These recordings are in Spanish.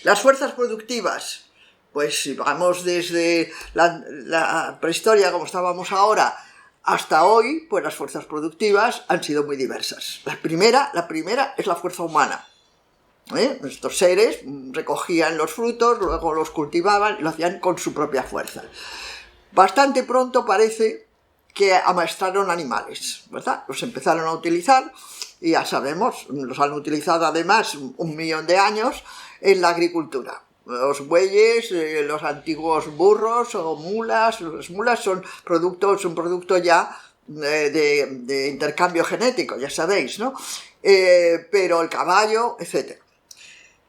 Las fuerzas productivas, pues si vamos desde la prehistoria, como estábamos ahora, hasta hoy, pues las fuerzas productivas han sido muy diversas. La primera es la fuerza humana. Estos seres recogían los frutos, luego los cultivaban y lo hacían con su propia fuerza. Bastante pronto parece que amaestraron animales, ¿verdad? Los empezaron a utilizar y ya sabemos, los han utilizado además 1.000.000 de años en la agricultura. Los bueyes, los antiguos burros o mulas, las mulas son un producto ya de intercambio genético, ya sabéis, ¿no? Pero el caballo, etc.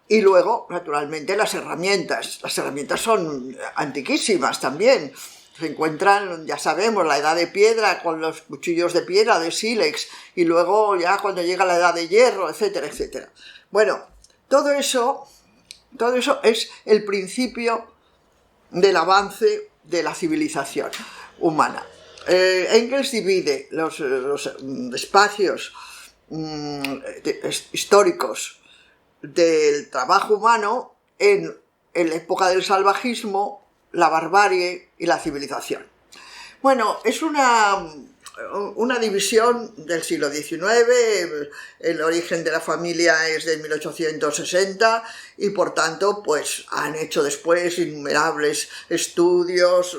Y luego, naturalmente, las herramientas. Las herramientas son antiquísimas también. Se encuentran, ya sabemos, la edad de piedra con los cuchillos de piedra, de sílex, y luego ya cuando llega la edad de hierro, etcétera, etcétera. Bueno, todo eso es el principio del avance de la civilización humana. Engels divide los espacios históricos del trabajo humano en la época del salvajismo, la barbarie y la civilización. Bueno, es una división del siglo XIX, el origen de la familia es de 1860 y por tanto pues han hecho después innumerables estudios,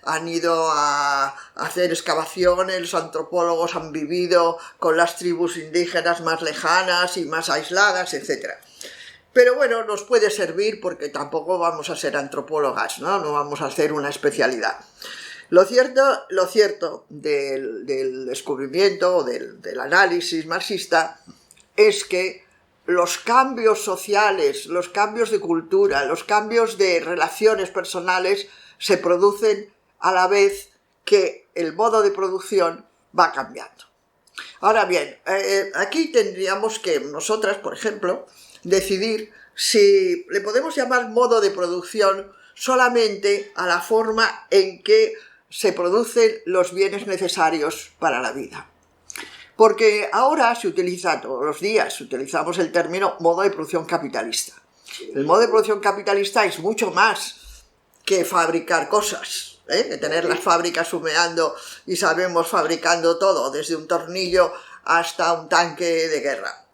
han ido a hacer excavaciones, los antropólogos han vivido con las tribus indígenas más lejanas y más aisladas, etc. Pero bueno, nos puede servir porque tampoco vamos a ser antropólogas, no vamos a hacer una especialidad. Lo cierto del descubrimiento o del análisis marxista es que los cambios sociales, los cambios de cultura, los cambios de relaciones personales se producen a la vez que el modo de producción va cambiando. Ahora bien, aquí tendríamos que nosotras, por ejemplo, decidir si le podemos llamar modo de producción solamente a la forma en que se producen los bienes necesarios para la vida. Porque ahora se utiliza todos los días, utilizamos el término modo de producción capitalista. El modo de producción capitalista es mucho más que fabricar cosas, que tener las fábricas humeando y sabemos fabricando todo, desde un tornillo hasta un tanque de guerra.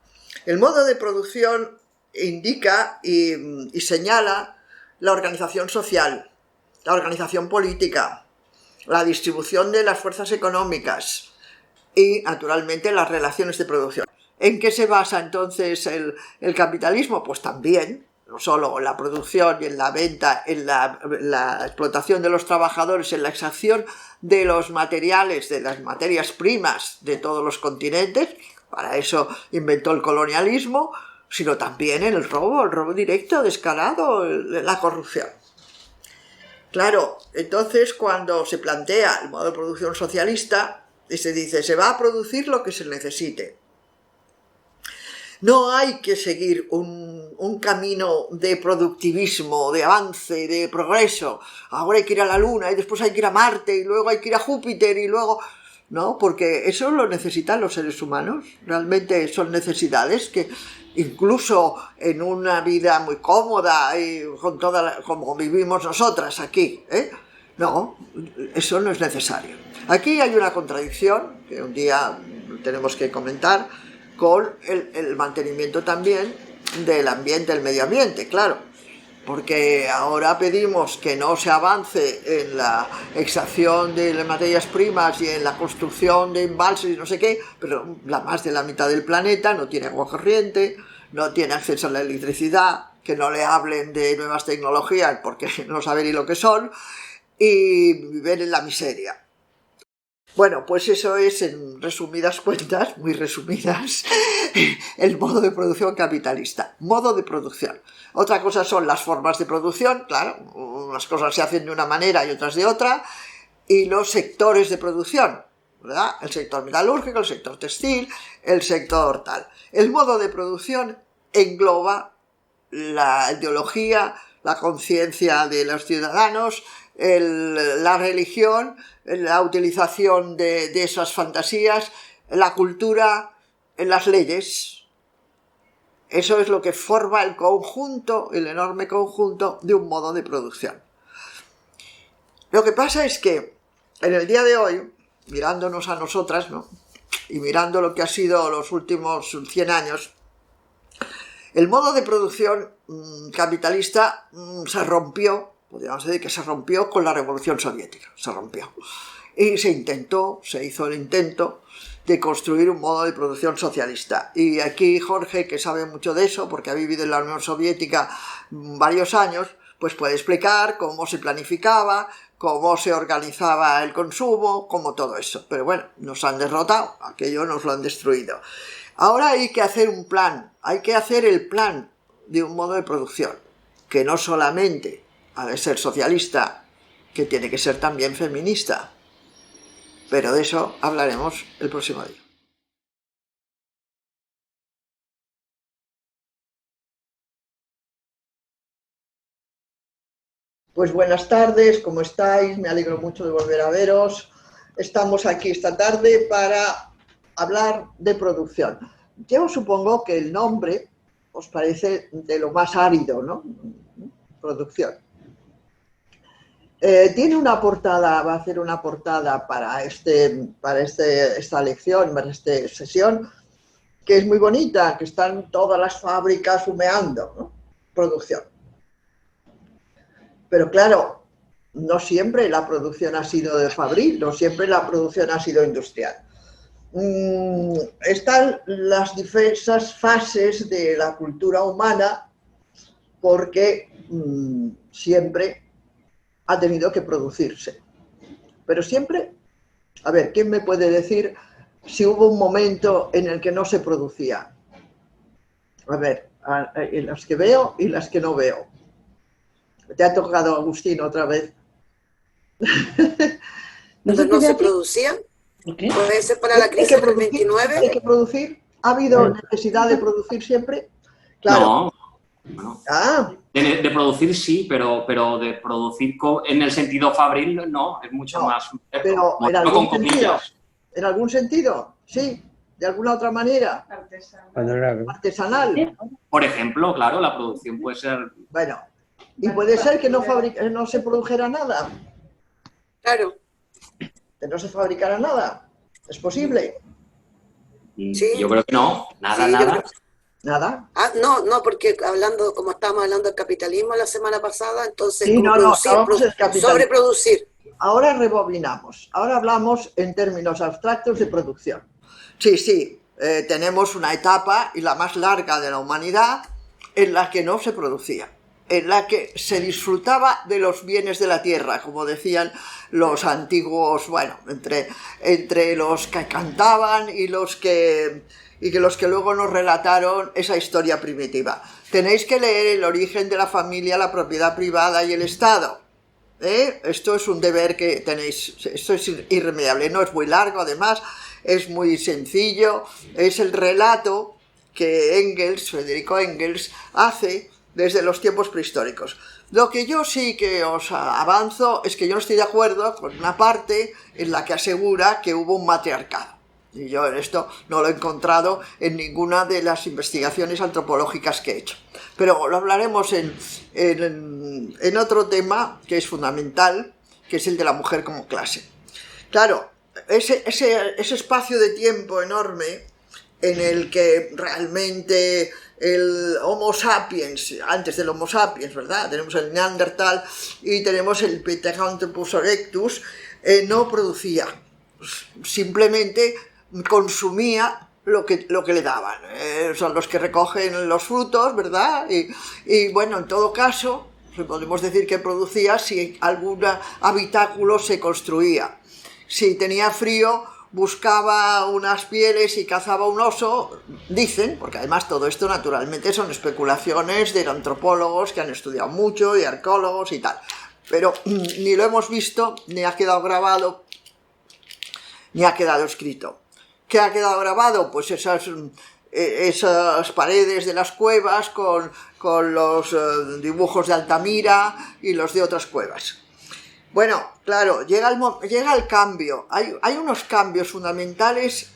El modo de producción indica y señala la organización social, la organización política, la distribución de las fuerzas económicas y, naturalmente, las relaciones de producción. ¿En qué se basa entonces el capitalismo? Pues también, no solo en la producción y en la venta, en la explotación de los trabajadores, en la extracción de los materiales, de las materias primas de todos los continentes, para eso inventó el colonialismo, sino también en el robo directo, descarado, la corrupción. Claro, entonces cuando se plantea el modo de producción socialista, se dice, se va a producir lo que se necesite. No hay que seguir un camino de productivismo, de avance, de progreso. Ahora hay que ir a la Luna y después hay que ir a Marte y luego hay que ir a Júpiter y luego... No, porque eso lo necesitan los seres humanos. Realmente son necesidades que incluso en una vida muy cómoda y con como vivimos nosotras aquí, no, eso no es necesario. Aquí hay una contradicción que un día tenemos que comentar con el mantenimiento también del ambiente, el medio ambiente, claro. Porque ahora pedimos que no se avance en la extracción de las materias primas y en la construcción de embalses y no sé qué, pero más de la mitad del planeta no tiene agua corriente, no tiene acceso a la electricidad, que no le hablen de nuevas tecnologías porque no sabe ni lo que son, y viven en la miseria. Bueno, pues eso es, en resumidas cuentas, muy resumidas, el modo de producción capitalista. Modo de producción. Otra cosa son las formas de producción, claro, unas cosas se hacen de una manera y otras de otra, y los sectores de producción, ¿verdad? El sector metalúrgico, el sector textil, el sector tal. El modo de producción engloba la ideología, la conciencia de los ciudadanos, la religión, la utilización de esas fantasías, la cultura, las leyes. Eso es lo que forma el conjunto, el enorme conjunto de un modo de producción. Lo que pasa es que en el día de hoy, mirándonos a nosotras, ¿no?, y mirando lo que ha sido los últimos 100 años, el modo de producción capitalista se rompió, podríamos decir que se rompió con la Revolución Soviética, se rompió. Y se hizo el intento de construir un modo de producción socialista. Y aquí Jorge, que sabe mucho de eso, porque ha vivido en la Unión Soviética varios años, pues puede explicar cómo se planificaba, cómo se organizaba el consumo, cómo todo eso. Pero bueno, nos han derrotado, aquello nos lo han destruido. Ahora hay que hacer un plan, hay que hacer el plan de un modo de producción, que no solamente ha de ser socialista, que tiene que ser también feminista. Pero de eso hablaremos el próximo día. Pues buenas tardes, ¿cómo estáis? Me alegro mucho de volver a veros. Estamos aquí esta tarde para hablar de producción. Yo supongo que el nombre os parece de lo más árido, ¿no? Producción. Tiene una portada, va a hacer una portada para esta lección, para esta sesión, que es muy bonita, que están todas las fábricas humeando, ¿no? Producción. Pero claro, no siempre la producción ha sido de fabril, no siempre la producción ha sido industrial. Están las diversas fases de la cultura humana porque siempre ha tenido que producirse. Pero siempre, a ver, ¿quién me puede decir si hubo un momento en el que no se producía? A ver, en las que veo y las que no veo. Te ha tocado, Agustín, otra vez. ¿Cuando no se producía? ¿Puede ser para la crisis del 29? ¿Hay que producir? ¿Ha habido necesidad de producir siempre? Claro. No. De producir sí, pero de producir en el sentido fabril no, es mucho más. Pero en algún sentido, sí, de alguna otra manera. Artesanal. Por ejemplo, claro, la producción puede ser. Bueno, y puede ser que no se produjera nada. Claro. Que no se fabricara nada. ¿Es posible? Sí. Yo creo que no, nada. ¿Nada? No, porque como estábamos hablando del capitalismo la semana pasada, entonces sí, sobreproducir. Ahora rebobinamos, ahora hablamos en términos abstractos de producción. Sí, tenemos una etapa, y la más larga de la humanidad, en la que no se producía, en la que se disfrutaba de los bienes de la tierra, como decían los antiguos, bueno, entre los que cantaban y que luego nos relataron esa historia primitiva. Tenéis que leer El origen de la familia, la propiedad privada y el Estado. Esto es un deber que tenéis, esto es irremediable, no es muy largo, además, es muy sencillo, es el relato que Federico Engels, hace desde los tiempos prehistóricos. Lo que yo sí que os avanzo es que yo no estoy de acuerdo con una parte en la que asegura que hubo un matriarcado. Y yo esto no lo he encontrado en ninguna de las investigaciones antropológicas que he hecho. Pero lo hablaremos en otro tema que es fundamental, que es el de la mujer como clase. Claro, ese espacio de tiempo enorme en el que realmente el Homo sapiens, antes del Homo sapiens, ¿verdad? Tenemos el Neandertal y tenemos el Pithecanthropus erectus, no producía, simplemente consumía lo que le daban. Son los que recogen los frutos, ¿verdad? Y bueno, en todo caso, podemos decir que producía si algún habitáculo se construía. Si tenía frío, buscaba unas pieles y cazaba un oso, dicen, porque además todo esto naturalmente son especulaciones de antropólogos que han estudiado mucho y arqueólogos y tal, pero ni lo hemos visto, ni ha quedado grabado, ni ha quedado escrito. ¿Qué ha quedado grabado? Pues esas paredes de las cuevas con los dibujos de Altamira y los de otras cuevas. Bueno, claro, llega el cambio. Hay unos cambios fundamentales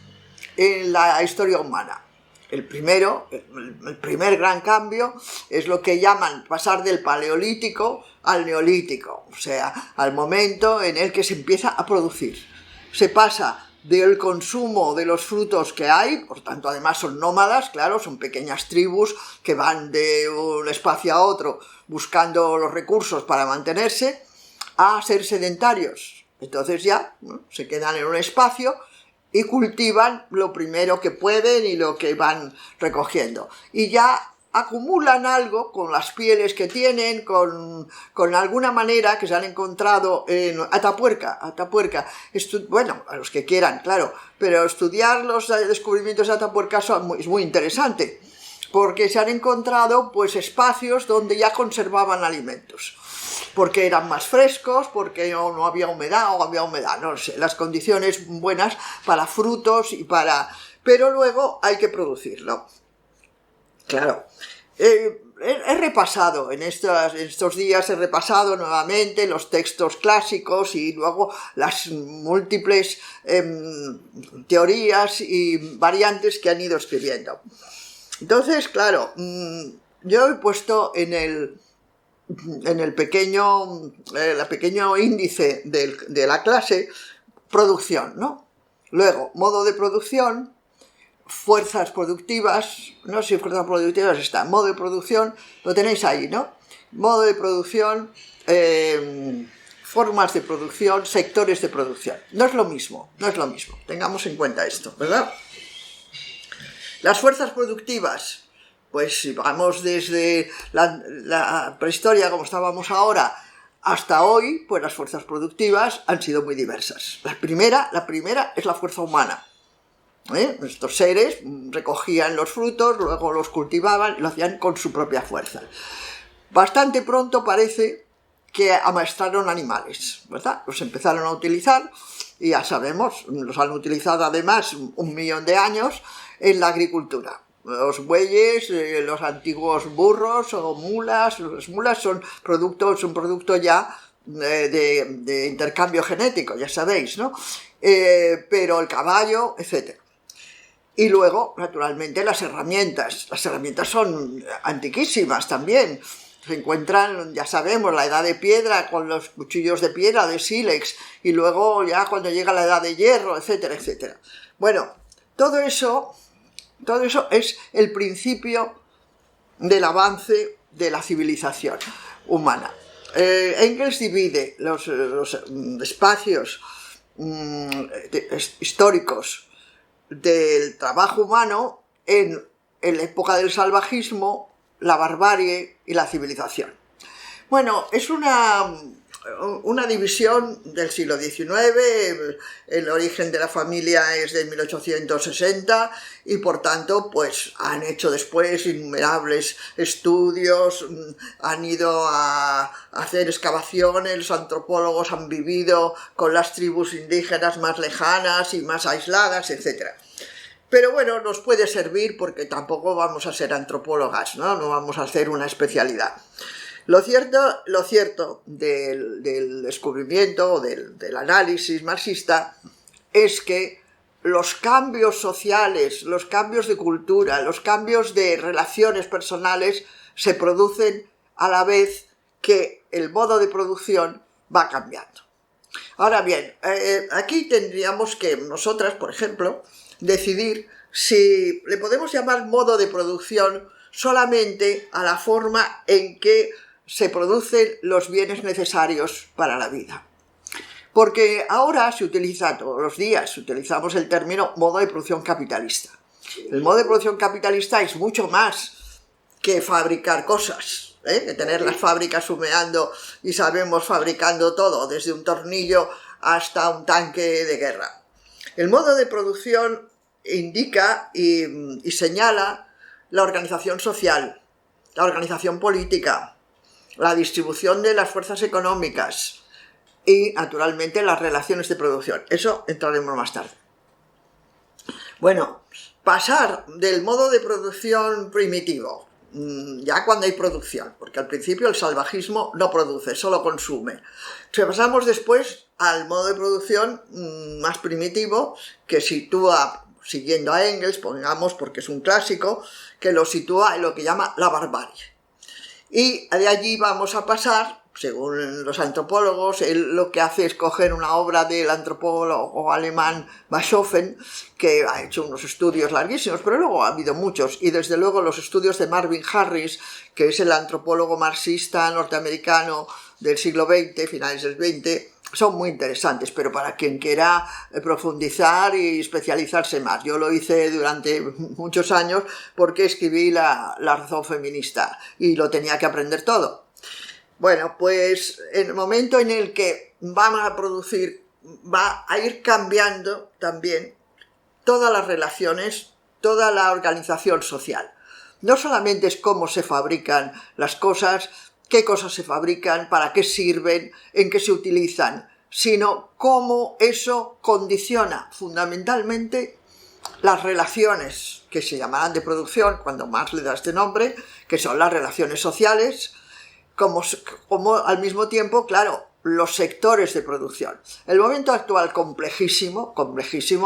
en la historia humana. El primer gran cambio es lo que llaman pasar del paleolítico al neolítico, o sea, al momento en el que se empieza a producir. Se pasa del consumo de los frutos que hay, por tanto además son nómadas, claro, son pequeñas tribus que van de un espacio a otro buscando los recursos para mantenerse, a ser sedentarios. Entonces ya, ¿no?, se quedan en un espacio y cultivan lo primero que pueden y lo que van recogiendo. Y ya acumulan algo con las pieles que tienen, con alguna manera que se han encontrado en Atapuerca. Bueno, a los que quieran, claro, pero estudiar los descubrimientos de Atapuerca es muy interesante, porque se han encontrado pues espacios donde ya conservaban alimentos, porque eran más frescos, porque no había humedad o había humedad, no sé, las condiciones buenas para frutos y para... Pero luego hay que producirlo. Claro, he repasado en estos días, he repasado nuevamente los textos clásicos y luego las múltiples teorías y variantes que han ido escribiendo. Entonces, claro, yo he puesto en el pequeño índice de la clase producción, ¿no? Luego, modo de producción, fuerzas productivas, no sé si fuerzas productivas está, modo de producción, lo tenéis ahí, ¿no? Modo de producción, formas de producción, sectores de producción. No es lo mismo, tengamos en cuenta esto, ¿verdad? Las fuerzas productivas, pues si vamos desde la prehistoria, como estábamos ahora, hasta hoy, pues las fuerzas productivas han sido muy diversas. La primera es la fuerza humana. Estos seres recogían los frutos, luego los cultivaban y lo hacían con su propia fuerza. Bastante pronto parece que amaestraron animales, ¿verdad? Los empezaron a utilizar y ya sabemos, los han utilizado además 1.000.000 de años en la agricultura. Los bueyes, los antiguos burros o mulas, las mulas son producto ya de intercambio genético, ya sabéis, ¿no? Pero el caballo, etc. Y luego, naturalmente, las herramientas. Las herramientas son antiquísimas también. Se encuentran, ya sabemos, la edad de piedra con los cuchillos de piedra, de sílex, y luego ya cuando llega la edad de hierro, etcétera, etcétera. Bueno, todo eso es el principio del avance de la civilización humana. Engels divide los espacios históricos del trabajo humano en la época del salvajismo, la barbarie y la civilización. Bueno, es una división del siglo XIX, el origen de la familia es de 1860 y por tanto pues han hecho después innumerables estudios, han ido a hacer excavaciones, los antropólogos han vivido con las tribus indígenas más lejanas y más aisladas, etc. Pero bueno, nos puede servir porque tampoco vamos a ser antropólogas, no vamos a hacer una especialidad. Lo cierto del descubrimiento o del análisis marxista es que los cambios sociales, los cambios de cultura, los cambios de relaciones personales se producen a la vez que el modo de producción va cambiando. Ahora bien, aquí tendríamos que nosotras, por ejemplo, decidir si le podemos llamar modo de producción solamente a la forma en que se producen los bienes necesarios para la vida. Porque ahora se utiliza todos los días, utilizamos el término modo de producción capitalista. El modo de producción capitalista es mucho más que fabricar cosas, que tener las fábricas humeando y sabemos fabricando todo, desde un tornillo hasta un tanque de guerra. El modo de producción indica y señala la organización social, la organización política, la distribución de las fuerzas económicas y, naturalmente, las relaciones de producción. Eso entraremos más tarde. Bueno, pasar del modo de producción primitivo, ya cuando hay producción, porque al principio el salvajismo no produce, solo consume. Pasamos después al modo de producción más primitivo, que sitúa siguiendo a Engels, pongamos, porque es un clásico, que lo sitúa en lo que llama la barbarie. Y de allí vamos a pasar, según los antropólogos, él lo que hace es coger una obra del antropólogo alemán Bachofen, que ha hecho unos estudios larguísimos, pero luego ha habido muchos, y desde luego los estudios de Marvin Harris, que es el antropólogo marxista norteamericano del siglo XX, finales del XX, son muy interesantes, pero para quien quiera profundizar y especializarse más. Yo lo hice durante muchos años porque escribí la razón feminista y lo tenía que aprender todo. Bueno, pues en el momento en el que vamos a producir, va a ir cambiando también todas las relaciones, toda la organización social. No solamente es cómo se fabrican las cosas, qué cosas se fabrican, para qué sirven, en qué se utilizan, sino cómo eso condiciona fundamentalmente las relaciones que se llamarán de producción, cuando Marx le da este nombre, que son las relaciones sociales, como al mismo tiempo, claro, los sectores de producción. El momento actual complejísimo,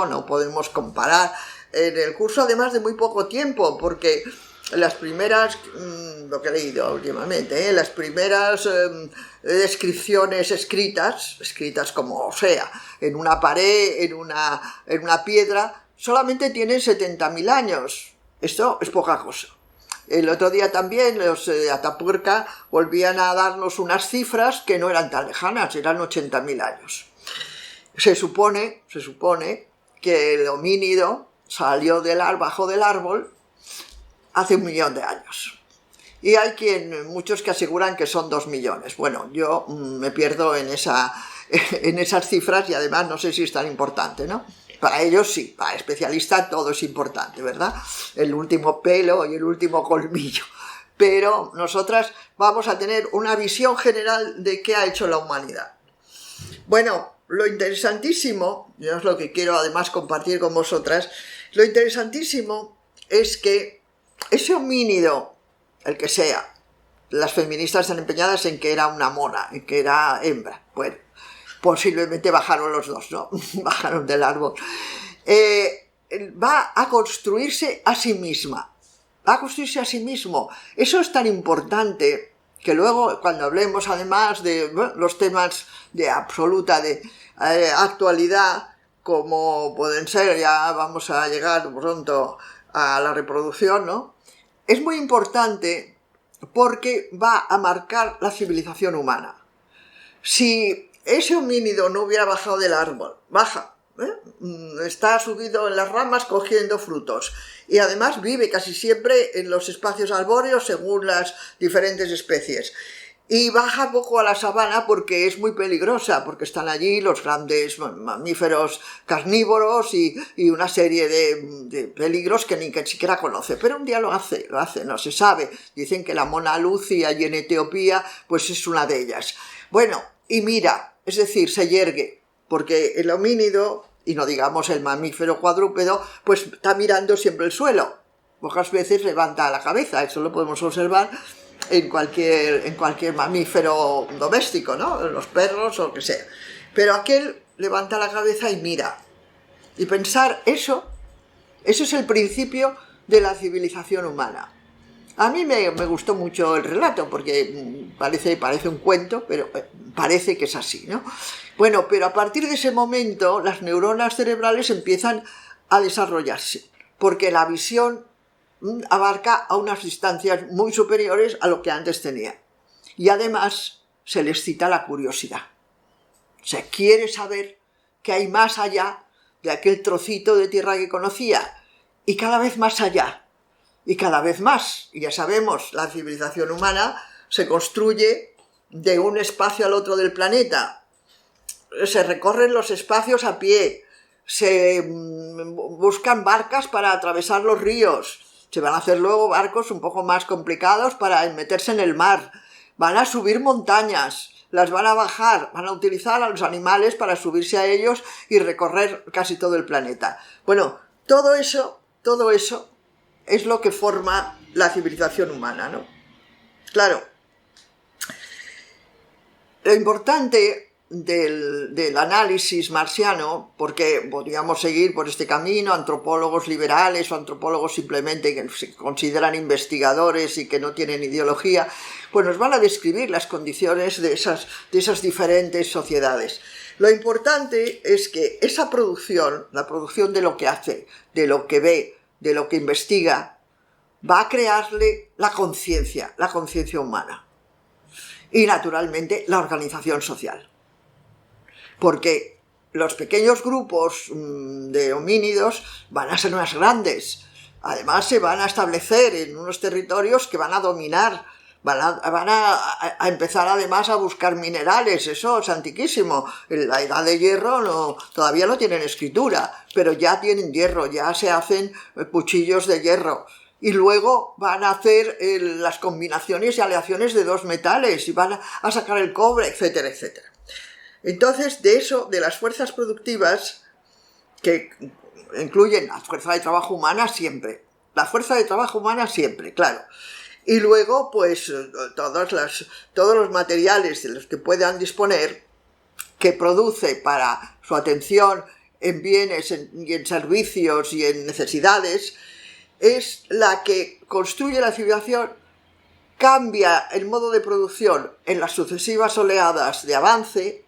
no podemos comparar, en el curso además de muy poco tiempo, porque las primeras, lo que he leído últimamente, las primeras descripciones escritas como sea, en una pared, en una piedra, solamente tienen 70.000 años. Esto es poca cosa. El otro día también los de Atapuerca volvían a darnos unas cifras que no eran tan lejanas, eran 80.000 años. Se supone que el homínido salió bajo del árbol hace 1 millón de años. Y hay muchos que aseguran que son 2 millones. Bueno, yo me pierdo en esas cifras y además no sé si es tan importante, ¿no? Para ellos sí, para especialistas todo es importante, ¿verdad? El último pelo y el último colmillo. Pero nosotras vamos a tener una visión general de qué ha hecho la humanidad. Bueno, lo interesantísimo, yo es lo que quiero además compartir con vosotras, lo interesantísimo es que ese homínido, el que sea, las feministas están empeñadas en que era una mona, en que era hembra, bueno, posiblemente bajaron los dos, ¿no? Bajaron del árbol. Va a construirse a sí misma, va a construirse a sí mismo. Eso es tan importante que luego, cuando hablemos además de los temas de absoluta actualidad, como pueden ser, ya vamos a llegar pronto a la reproducción, ¿no? Es muy importante porque va a marcar la civilización humana. Si ese homínido no hubiera bajado del árbol, está subido en las ramas cogiendo frutos y además vive casi siempre en los espacios arbóreos según las diferentes especies. Y baja poco a la sabana porque es muy peligrosa, porque están allí los grandes mamíferos carnívoros y una serie de peligros que ni siquiera conoce. Pero un día lo hace, no se sabe. Dicen que la mona Lucia allí en Etiopía pues es una de ellas. Bueno, y mira, es decir, se yergue, porque el homínido, y no digamos el mamífero cuadrúpedo, pues está mirando siempre el suelo. Pocas veces levanta la cabeza, eso lo podemos observar en cualquier mamífero doméstico, ¿no? Los perros o lo que sea. Pero aquel levanta la cabeza y mira. Y pensar eso es el principio de la civilización humana. A mí me gustó mucho el relato, porque parece un cuento, pero parece que es así, ¿no? Bueno, pero a partir de ese momento las neuronas cerebrales empiezan a desarrollarse, porque la visión abarca a unas distancias muy superiores a lo que antes tenía. Y además se les cita la curiosidad. Se quiere saber qué hay más allá de aquel trocito de tierra que conocía, y cada vez más allá. Y cada vez más, y ya sabemos, la civilización humana se construye de un espacio al otro del planeta. Se recorren los espacios a pie, se buscan barcas para atravesar los ríos, se van a hacer luego barcos un poco más complicados para meterse en el mar, van a subir montañas, las van a bajar, van a utilizar a los animales para subirse a ellos y recorrer casi todo el planeta. Bueno, todo eso es lo que forma la civilización humana, ¿no? Claro, lo importante del análisis marxiano, porque podríamos seguir por este camino, antropólogos liberales o antropólogos simplemente que se consideran investigadores y que no tienen ideología, pues nos van a describir las condiciones de esas diferentes sociedades. Lo importante es que esa producción, la producción de lo que hace, de lo que ve, de lo que investiga, va a crearle la conciencia humana y naturalmente la organización social. Porque los pequeños grupos de homínidos van a ser más grandes, además se van a establecer en unos territorios que van a dominar, van a empezar además a buscar minerales, eso es antiquísimo. En la edad de hierro todavía no tienen escritura, pero ya tienen hierro, ya se hacen cuchillos de hierro. Y luego van a hacer las combinaciones y aleaciones de dos metales y van a sacar el cobre, etcétera, etcétera. Entonces, de eso, de las fuerzas productivas, que incluyen la fuerza de trabajo humana siempre, claro. Y luego, pues, todos los materiales de los que puedan disponer, que produce para su atención en bienes y en servicios y en necesidades, es la que construye la civilización, cambia el modo de producción en las sucesivas oleadas de avance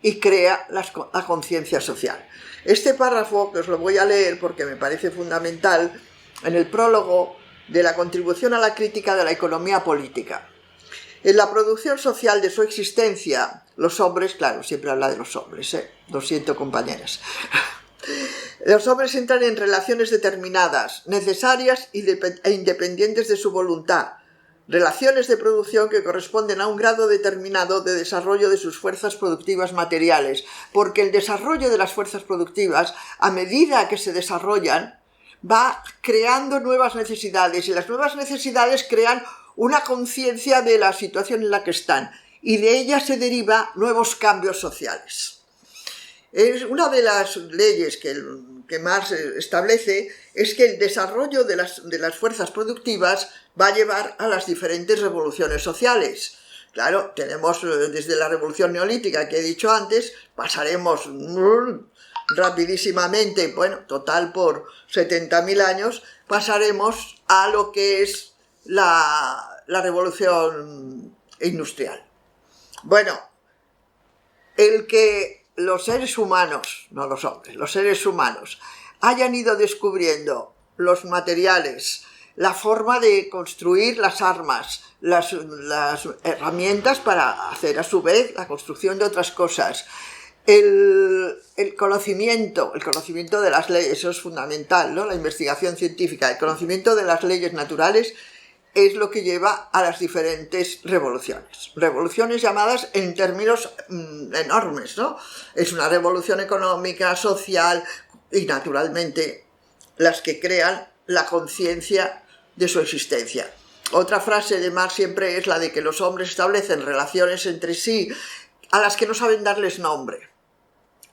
y crea la conciencia social. Este párrafo, que os lo voy a leer porque me parece fundamental, en el prólogo de la contribución a la crítica de la economía política. En la producción social de su existencia, los hombres, claro, siempre habla de los hombres, lo siento, compañeras. Los hombres entran en relaciones determinadas, necesarias e independientes de su voluntad, relaciones de producción que corresponden a un grado determinado de desarrollo de sus fuerzas productivas materiales, porque el desarrollo de las fuerzas productivas, a medida que se desarrollan, va creando nuevas necesidades, y las nuevas necesidades crean una conciencia de la situación en la que están, y de ellas se derivan nuevos cambios sociales. Es una de las leyes que Marx establece es que el desarrollo de las fuerzas productivas va a llevar a las diferentes revoluciones sociales. Claro, tenemos desde la revolución neolítica que he dicho antes, pasaremos rapidísimamente, bueno, total por 70.000 años, pasaremos a lo que es la revolución industrial. Bueno, el que los seres humanos, no los hombres, los seres humanos, hayan ido descubriendo los materiales, la forma de construir las armas, las herramientas para hacer a su vez la construcción de otras cosas, el conocimiento de las leyes, eso es fundamental, ¿no? La investigación científica, el conocimiento de las leyes naturales es lo que lleva a las diferentes revoluciones. Revoluciones llamadas en términos enormes, ¿no? Es una revolución económica, social y naturalmente las que crean la conciencia de su existencia. Otra frase de Marx siempre es la de que los hombres establecen relaciones entre sí a las que no saben darles nombre.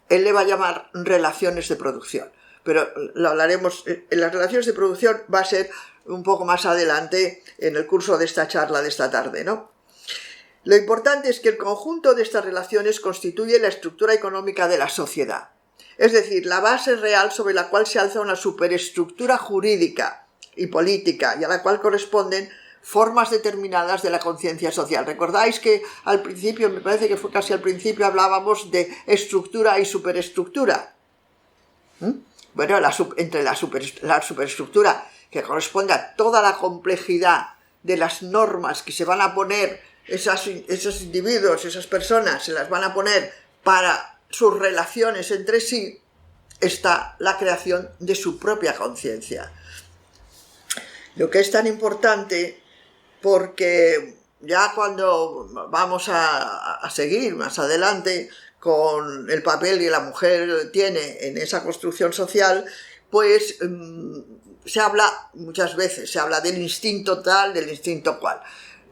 Él le va a llamar relaciones de producción, pero lo hablaremos, en las relaciones de producción va a ser un poco más adelante en el curso de esta charla de esta tarde, ¿no? Lo importante es que el conjunto de estas relaciones constituye la estructura económica de la sociedad, es decir, la base real sobre la cual se alza una superestructura jurídica y política y a la cual corresponden formas determinadas de la conciencia social. ¿Recordáis que al principio, me parece que fue casi al principio, hablábamos de estructura y superestructura? Bueno, entre la superestructura, que corresponde a toda la complejidad de las normas que se van a poner esos individuos, esas personas, se las van a poner para sus relaciones entre sí, está la creación de su propia conciencia. Lo que es tan importante, porque ya cuando vamos a seguir más adelante con el papel que la mujer tiene en esa construcción social, pues se habla muchas veces, se habla del instinto tal, del instinto cual.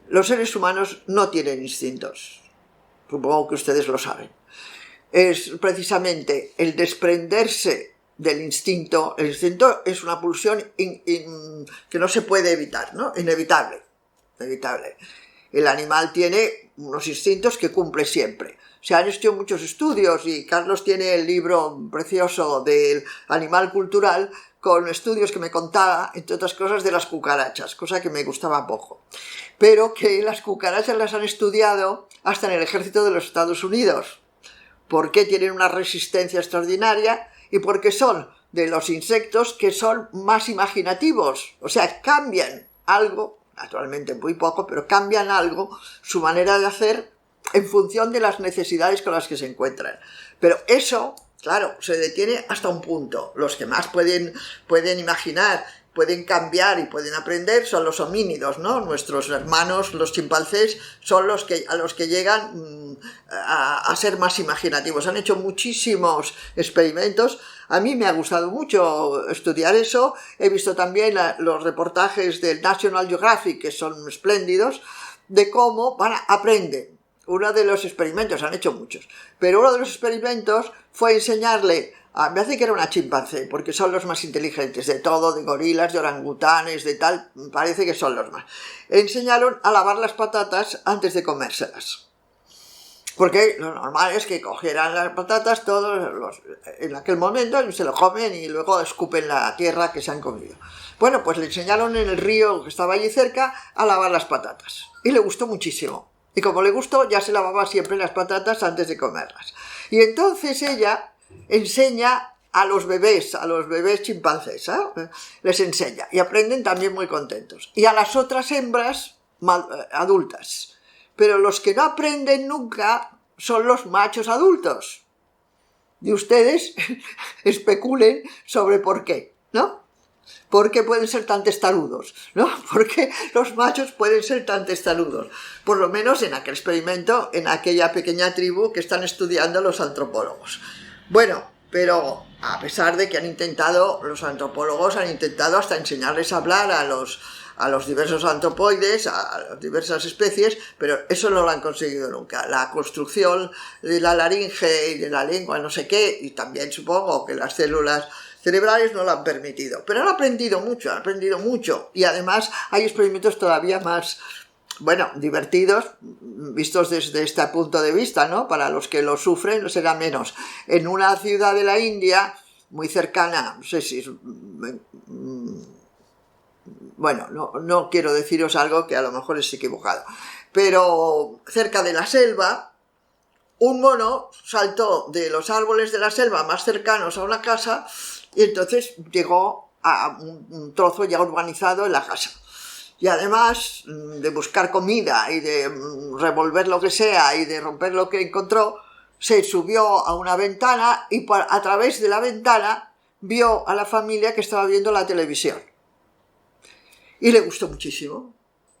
Los seres humanos no tienen instintos, supongo que ustedes lo saben. Es precisamente el desprenderse del instinto. El instinto es una pulsión que no se puede evitar, ¿no? Inevitable. El animal tiene unos instintos que cumple siempre. Se han hecho muchos estudios y Carlos tiene el libro precioso del animal cultural con estudios que me contaba, entre otras cosas, de las cucarachas, cosa que me gustaba poco. Pero que las cucarachas las han estudiado hasta en el ejército de los Estados Unidos. Porque tienen una resistencia extraordinaria y porque son de los insectos que son más imaginativos. O sea, cambian algo, naturalmente muy poco, pero cambian algo, su manera de hacer en función de las necesidades con las que se encuentran. Pero eso, claro, se detiene hasta un punto. Los que más pueden imaginar, pueden cambiar y pueden aprender son los homínidos, ¿no? Nuestros hermanos, los chimpancés, son a los que llegan a ser más imaginativos. Han hecho muchísimos experimentos. A mí me ha gustado mucho estudiar eso. He visto también los reportajes del National Geographic, que son espléndidos, de cómo aprenden. Uno de los experimentos, han hecho muchos, pero uno de los experimentos fue enseñarle, me parece que era una chimpancé, porque son los más inteligentes de todo, de gorilas, de orangutanes, de tal, parece que son los más. Enseñaron a lavar las patatas antes de comérselas. Porque lo normal es que cogieran las patatas en aquel momento, se lo comen y luego escupen la tierra que se han comido. Bueno, pues le enseñaron en el río que estaba allí cerca a lavar las patatas. Y le gustó muchísimo. Y como le gustó, ya se lavaba siempre las patatas antes de comerlas. Y entonces ella enseña a los bebés chimpancés, ¿eh? Les enseña. Y aprenden también muy contentos. Y a las otras hembras adultas. Pero los que no aprenden nunca son los machos adultos. Y ustedes especulen sobre por qué, ¿no? ¿Por qué pueden ser tan testarudos? ¿No? ¿Por qué los machos pueden ser tan testarudos? Por lo menos en aquel experimento, en aquella pequeña tribu que están estudiando los antropólogos. Bueno, pero a pesar de que los antropólogos han intentado hasta enseñarles a hablar a los diversos antropoides, a las diversas especies, pero eso no lo han conseguido nunca. La construcción de la laringe y de la lengua, no sé qué, y también supongo que las células cerebrales no lo han permitido, pero han aprendido mucho, y además hay experimentos todavía más, divertidos, vistos desde este punto de vista, ¿no? Para los que lo sufren será menos. En una ciudad de la India, muy cercana, no sé si es... no quiero deciros algo que a lo mejor es equivocado, pero cerca de la selva, un mono saltó de los árboles de la selva más cercanos a una casa y entonces llegó a un trozo ya urbanizado en la casa. Y además de buscar comida y de revolver lo que sea y de romper lo que encontró, se subió a una ventana y a través de la ventana vio a la familia que estaba viendo la televisión. Y le gustó muchísimo.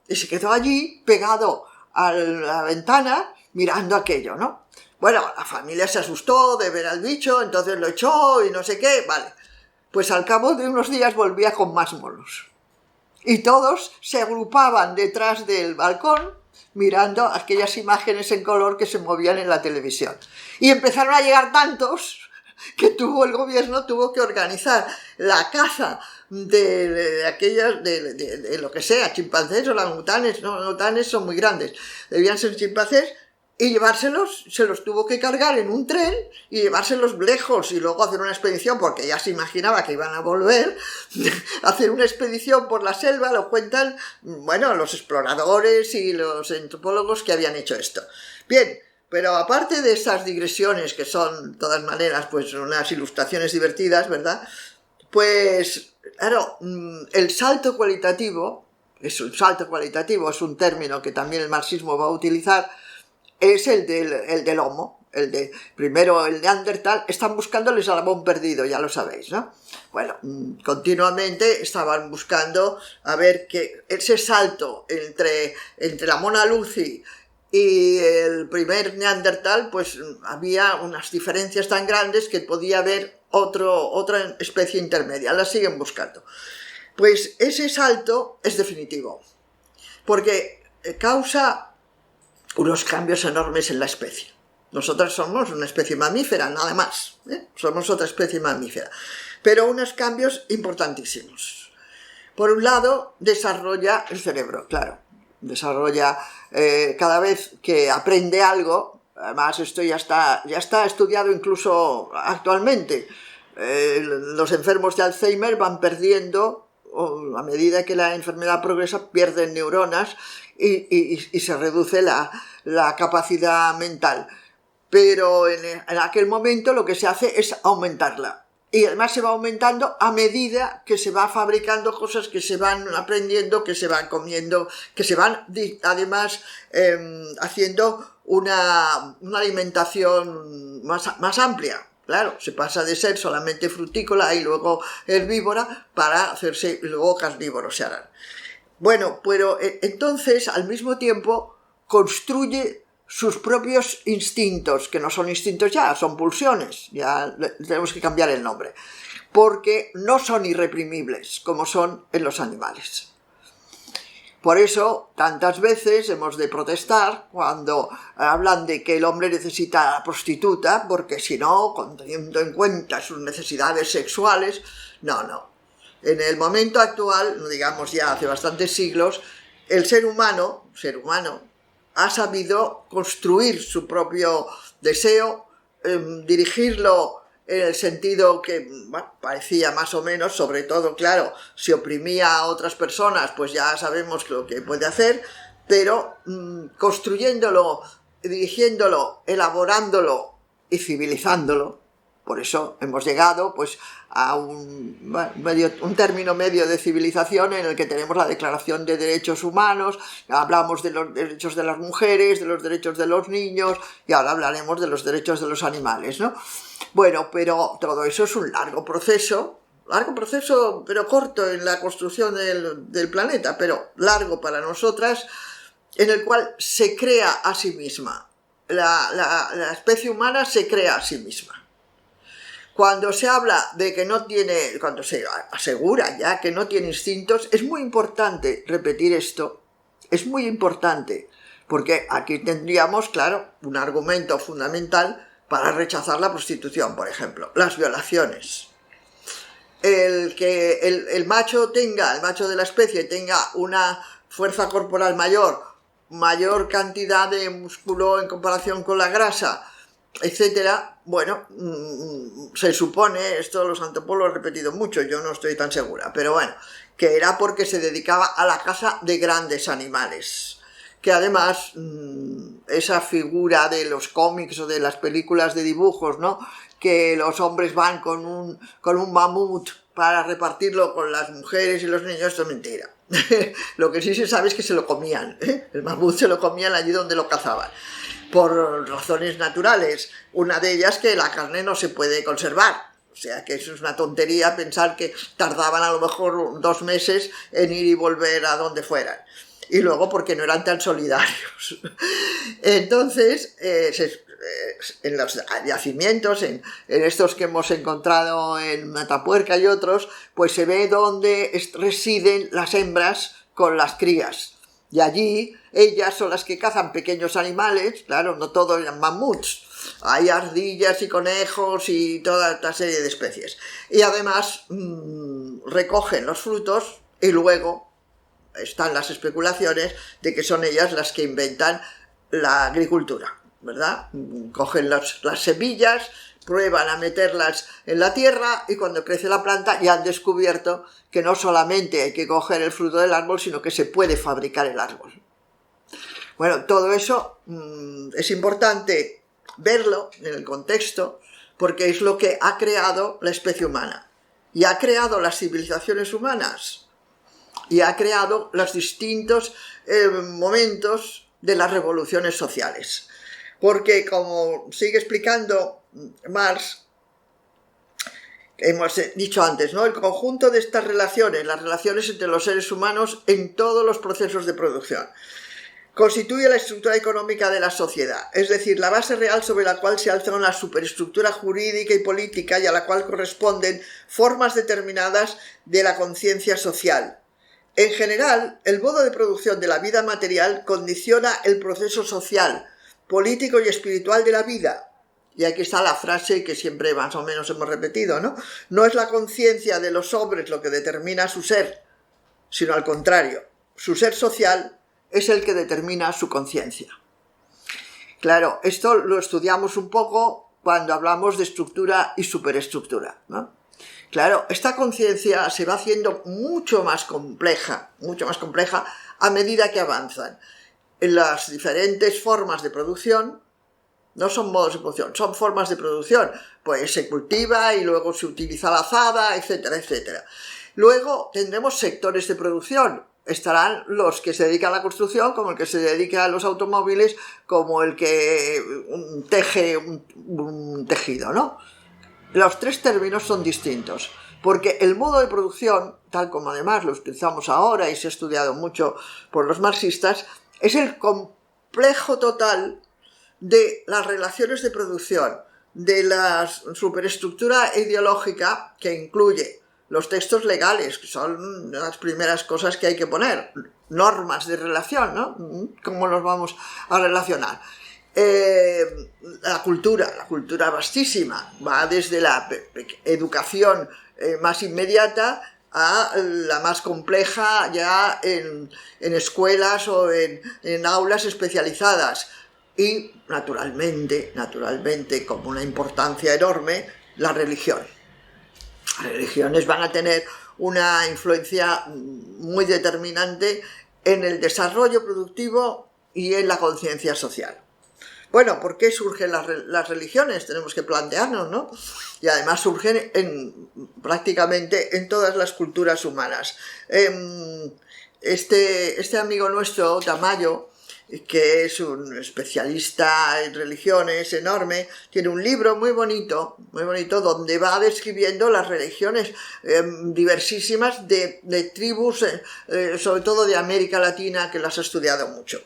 Y se quedó allí pegado a la ventana mirando aquello, ¿no? Bueno, la familia se asustó de ver al bicho, entonces lo echó y no sé qué, vale. Pues al cabo de unos días volvía con más monos. Y todos se agrupaban detrás del balcón mirando aquellas imágenes en color que se movían en la televisión. Y empezaron a llegar tantos que el gobierno tuvo que organizar la caza de lo que sea, chimpancés o orangutanes. No, orangutanes son muy grandes, debían ser chimpancés, y llevárselos, se los tuvo que cargar en un tren y llevárselos lejos y luego hacer una expedición, porque ya se imaginaba que iban a volver, hacer una expedición por la selva, lo cuentan, los exploradores y los antropólogos que habían hecho esto. Bien, pero aparte de esas digresiones, que son, de todas maneras, pues unas ilustraciones divertidas, ¿verdad? Pues, claro, el salto cualitativo, es un término que también el marxismo va a utilizar, es el del Homo, primero el Neandertal. Están buscando el eslabón perdido, ya lo sabéis, ¿no? Bueno, continuamente estaban buscando a ver que ese salto entre la Mona Lucy y el primer Neandertal, pues había unas diferencias tan grandes que podía haber otra especie intermedia. La siguen buscando. Pues ese salto es definitivo, porque causa unos cambios enormes en la especie. Nosotros somos una especie mamífera, nada más, ¿eh? Somos otra especie mamífera, pero unos cambios importantísimos. Por un lado, desarrolla el cerebro, claro. desarrolla cada vez que aprende algo. Además, esto ya está estudiado incluso actualmente. Los enfermos de Alzheimer van perdiendo, a medida que la enfermedad progresa, pierden neuronas y se reduce la capacidad mental. Pero en aquel momento lo que se hace es aumentarla. Y además se va aumentando a medida que se va fabricando cosas, que se van aprendiendo, que se van comiendo, que se van además haciendo una alimentación más amplia. Claro, se pasa de ser solamente frutícola y luego herbívora para hacerse luego carnívoros se harán. Bueno, pero entonces al mismo tiempo construye sus propios instintos, que no son instintos ya, son pulsiones, ya tenemos que cambiar el nombre, porque no son irreprimibles como son en los animales. Por eso, tantas veces hemos de protestar cuando hablan de que el hombre necesita a la prostituta, porque si no, teniendo en cuenta sus necesidades sexuales, no. En el momento actual, no digamos ya hace bastantes siglos, el ser humano, ha sabido construir su propio deseo, dirigirlo en el sentido que parecía más o menos, sobre todo, claro, si oprimía a otras personas, pues ya sabemos lo que puede hacer, pero construyéndolo, dirigiéndolo, elaborándolo y civilizándolo. Por eso hemos llegado pues a un término medio de civilización en el que tenemos la Declaración de Derechos Humanos, hablamos de los derechos de las mujeres, de los derechos de los niños, y ahora hablaremos de los derechos de los animales, ¿no? Bueno, pero todo eso es un largo proceso, pero corto en la construcción del planeta, pero largo para nosotras, en el cual se crea a sí misma. La especie humana se crea a sí misma. Cuando se habla de que no tiene, cuando se asegura ya que no tiene instintos, es muy importante repetir esto, es muy importante, porque aquí tendríamos, claro, un argumento fundamental para rechazar la prostitución, por ejemplo, las violaciones. El que el macho de la especie tenga una fuerza corporal mayor cantidad de músculo en comparación con la grasa, etcétera, bueno, se supone, esto los antropólogos lo han repetido mucho, yo no estoy tan segura, pero bueno, que era porque se dedicaba a la caza de grandes animales, que además esa figura de los cómics o de las películas de dibujos, ¿no?, que los hombres van con un mamut para repartirlo con las mujeres y los niños, esto es mentira. Lo que sí se sabe es que se lo comían, el mamut se lo comían allí donde lo cazaban, por razones naturales, una de ellas que la carne no se puede conservar, o sea que eso es una tontería pensar que tardaban a lo mejor 2 meses en ir y volver a donde fueran, y luego porque no eran tan solidarios. Entonces, en los yacimientos, en estos que hemos encontrado en Matapuerca y otros, pues se ve donde residen las hembras con las crías. Y allí ellas son las que cazan pequeños animales, claro, no todos eran mamuts, hay ardillas y conejos y toda esta serie de especies. Y además recogen los frutos y luego están las especulaciones de que son ellas las que inventan la agricultura, ¿verdad? Cogen las semillas, prueban a meterlas en la tierra y cuando crece la planta ya han descubierto que no solamente hay que coger el fruto del árbol, sino que se puede fabricar el árbol. Bueno, todo eso es importante verlo en el contexto porque es lo que ha creado la especie humana y ha creado las civilizaciones humanas y ha creado los distintos momentos de las revoluciones sociales. Porque, como sigue explicando Marx, hemos dicho antes, ¿no?, el conjunto de estas relaciones, las relaciones entre los seres humanos en todos los procesos de producción, constituye la estructura económica de la sociedad, es decir, la base real sobre la cual se alza una superestructura jurídica y política y a la cual corresponden formas determinadas de la conciencia social. En general, el modo de producción de la vida material condiciona el proceso social, político y espiritual de la vida. Y aquí está la frase que siempre más o menos hemos repetido, ¿no? No es la conciencia de los hombres lo que determina su ser, sino al contrario, su ser social es el que determina su conciencia. Claro, esto lo estudiamos un poco cuando hablamos de estructura y superestructura, ¿no? Claro, esta conciencia se va haciendo mucho más compleja a medida que avanzan. En las diferentes formas de producción, no son modos de producción, son formas de producción, pues se cultiva y luego se utiliza la azada, etcétera, etcétera. Luego tendremos sectores de producción. Estarán los que se dedican a la construcción, como el que se dedica a los automóviles, como el que teje un tejido, ¿no? Los tres términos son distintos, porque el modo de producción, tal como además lo utilizamos ahora y se ha estudiado mucho por los marxistas, es el complejo total de las relaciones de producción, de la superestructura ideológica que incluye los textos legales, que son las primeras cosas que hay que poner, normas de relación, ¿no? ¿Cómo nos vamos a relacionar? La cultura vastísima, va desde la educación más inmediata a la más compleja ya en escuelas o en aulas especializadas. Y naturalmente, como una importancia enorme, la religión. Las religiones van a tener una influencia muy determinante en el desarrollo productivo y en la conciencia social. Bueno, ¿por qué surgen las religiones? Tenemos que plantearnos, ¿no? Y además surgen prácticamente en todas las culturas humanas. Este amigo nuestro, Tamayo, que es un especialista en religiones enorme, tiene un libro muy bonito, donde va describiendo las religiones diversísimas de tribus, sobre todo de América Latina, que las ha estudiado mucho.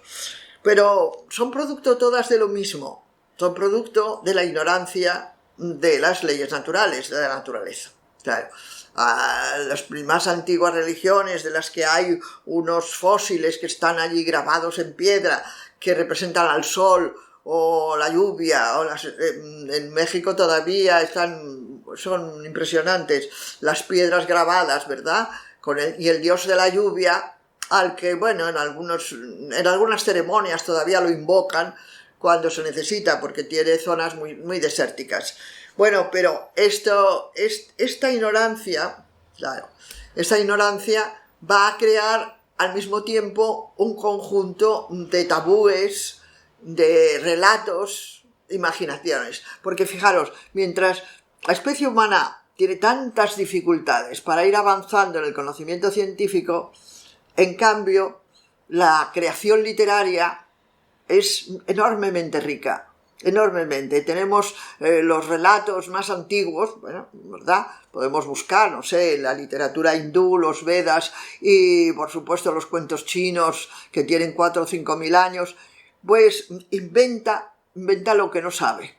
Pero son producto todas de lo mismo, son producto de la ignorancia de las leyes naturales, de la naturaleza. Claro. A las más antiguas religiones, de las que hay unos fósiles que están allí grabados en piedra, que representan al sol o la lluvia, o en México todavía son impresionantes las piedras grabadas, ¿verdad? Y el dios de la lluvia, al que, bueno, en algunas ceremonias todavía lo invocan cuando se necesita, porque tiene zonas muy, muy desérticas. Bueno, pero esta ignorancia, claro, esta ignorancia va a crear al mismo tiempo un conjunto de tabúes, de relatos, imaginaciones. Porque fijaros, mientras la especie humana tiene tantas dificultades para ir avanzando en el conocimiento científico, en cambio, la creación literaria es enormemente rica. Enormemente. Tenemos los relatos más antiguos, bueno, ¿verdad? Podemos buscar, no sé, la literatura hindú, los Vedas y, por supuesto, los cuentos chinos que tienen 4 o 5 mil años, pues inventa lo que no sabe.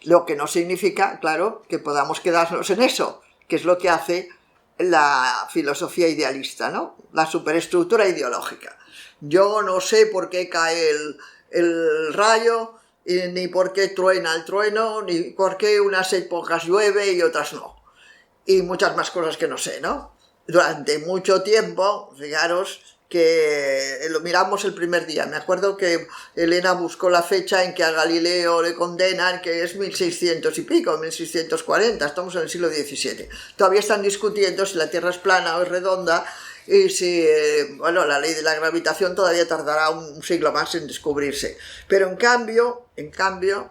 Lo que no significa, claro, que podamos quedarnos en eso, que es lo que hace la filosofía idealista, ¿no? La superestructura ideológica. Yo no sé por qué cae el rayo, ni por qué truena el trueno, ni por qué unas épocas llueve y otras no. Y muchas más cosas que no sé, ¿no? Durante mucho tiempo, fijaros que lo miramos el primer día. Me acuerdo que Elena buscó la fecha en que a Galileo le condenan, que es 1600 y pico, 1640, estamos en el siglo XVII. Todavía están discutiendo si la Tierra es plana o es redonda, y si, la ley de la gravitación todavía tardará un siglo más en descubrirse. Pero en cambio,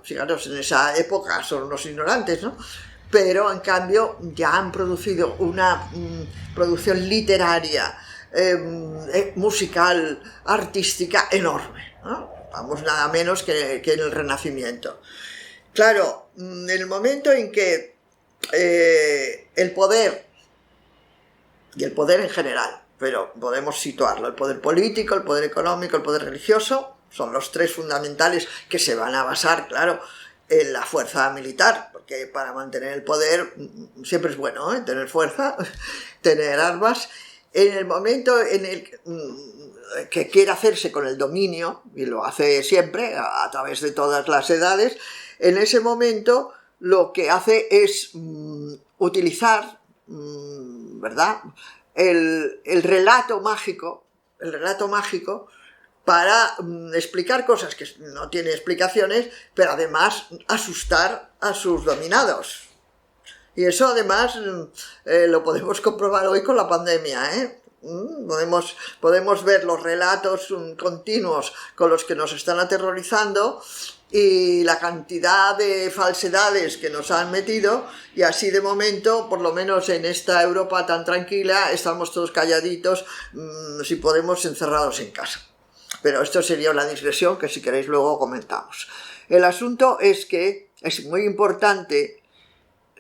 fijaros, en esa época son unos ignorantes, ¿no? Pero en cambio ya han producido una producción literaria, musical, artística enorme, ¿no? Vamos, nada menos que en el Renacimiento. Claro, en el momento en que el poder, y el poder en general, pero podemos situarlo, el poder político, el poder económico, el poder religioso, son los tres fundamentales que se van a basar, claro, en la fuerza militar, porque para mantener el poder siempre es bueno, tener fuerza, tener armas. En el momento en el que quiere hacerse con el dominio, y lo hace siempre, a través de todas las edades, en ese momento lo que hace es utilizar, ¿verdad?, el relato mágico el relato mágico, para explicar cosas que no tienen explicaciones, pero además asustar a sus dominados. Y eso además lo podemos comprobar hoy con la pandemia, ¿eh? Podemos ver los relatos continuos con los que nos están aterrorizando y la cantidad de falsedades que nos han metido, y así de momento, por lo menos en esta Europa tan tranquila, estamos todos calladitos, si podemos, encerrados en casa. Pero esto sería una digresión que si queréis luego comentamos. El asunto es que es muy importante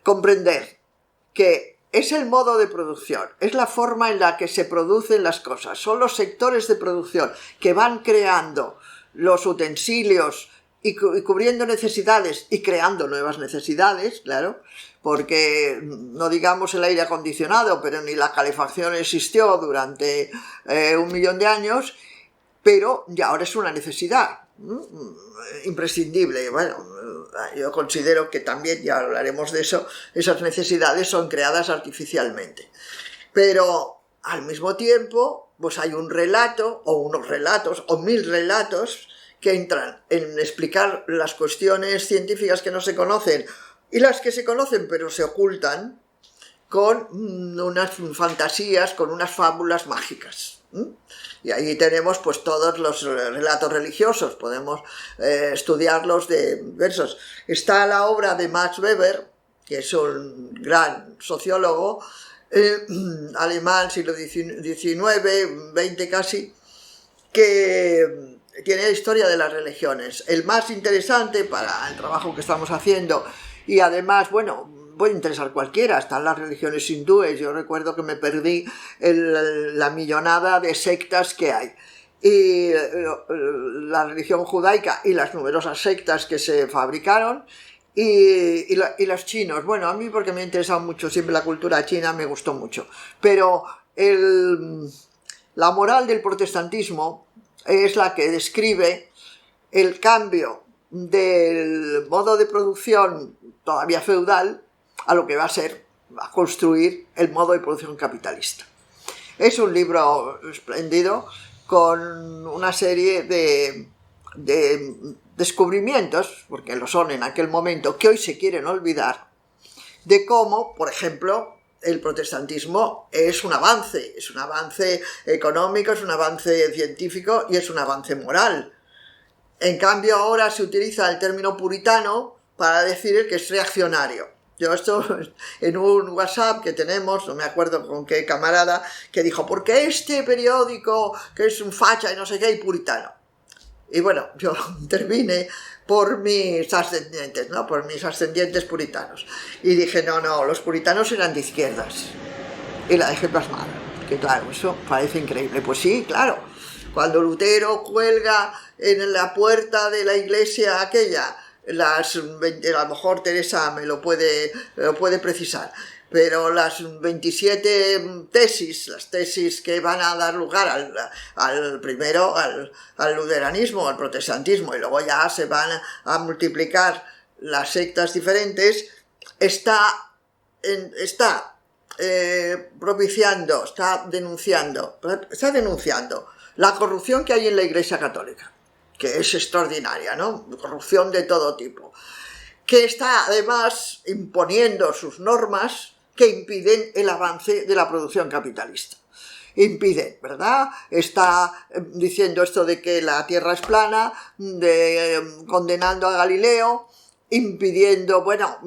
comprender que es el modo de producción, es la forma en la que se producen las cosas, son los sectores de producción que van creando los utensilios y cubriendo necesidades y creando nuevas necesidades, claro, porque no digamos el aire acondicionado, pero ni la calefacción existió durante 1.000.000 de años, pero ya ahora es una necesidad imprescindible. Bueno, yo considero que también, ya hablaremos de eso, esas necesidades son creadas artificialmente. Pero al mismo tiempo, pues hay un relato, o unos relatos, o 1.000 relatos que entran en explicar las cuestiones científicas que no se conocen y las que se conocen pero se ocultan con unas fantasías, con unas fábulas mágicas. Y ahí tenemos pues todos los relatos religiosos, podemos estudiarlos de versos. Está la obra de Max Weber, que es un gran sociólogo alemán, siglo XIX, XX casi, que tiene la historia de las religiones. El más interesante para el trabajo que estamos haciendo, y además, bueno, puede interesar cualquiera, están las religiones hindúes. Yo recuerdo que me perdí la millonada de sectas que hay. Y la religión judaica y las numerosas sectas que se fabricaron, y los chinos. Bueno, a mí porque me ha interesado mucho siempre la cultura china, me gustó mucho. Pero la moral del protestantismo es la que describe el cambio del modo de producción todavía feudal a lo que va a construir el modo de producción capitalista. Es un libro espléndido con una serie de descubrimientos, porque lo son en aquel momento, que hoy se quieren olvidar, de cómo, por ejemplo, el protestantismo es un avance económico, es un avance científico y es un avance moral. En cambio ahora se utiliza el término puritano para decir el que es reaccionario. Yo esto en un WhatsApp que tenemos, no me acuerdo con qué camarada, que dijo, ¿por qué este periódico que es un facha y no sé qué y puritano? Y bueno, yo intervine por mis ascendientes, ¿no? Por mis ascendientes puritanos. Y dije, no, los puritanos eran de izquierdas. Y la dejé plasmada. Que claro, eso parece increíble. Pues sí, claro. Cuando Lutero cuelga en la puerta de la iglesia aquella, a lo mejor Teresa me lo puede precisar, pero las 27 tesis, las tesis que van a dar lugar primero al luteranismo, al protestantismo, y luego ya se van a multiplicar las sectas diferentes, está denunciando la corrupción que hay en la Iglesia Católica, que es extraordinaria, ¿no? Corrupción de todo tipo, que está además imponiendo sus normas que impiden el avance de la producción capitalista. Impiden, ¿verdad? Está diciendo esto de que la Tierra es plana, condenando a Galileo, impidiendo, bueno,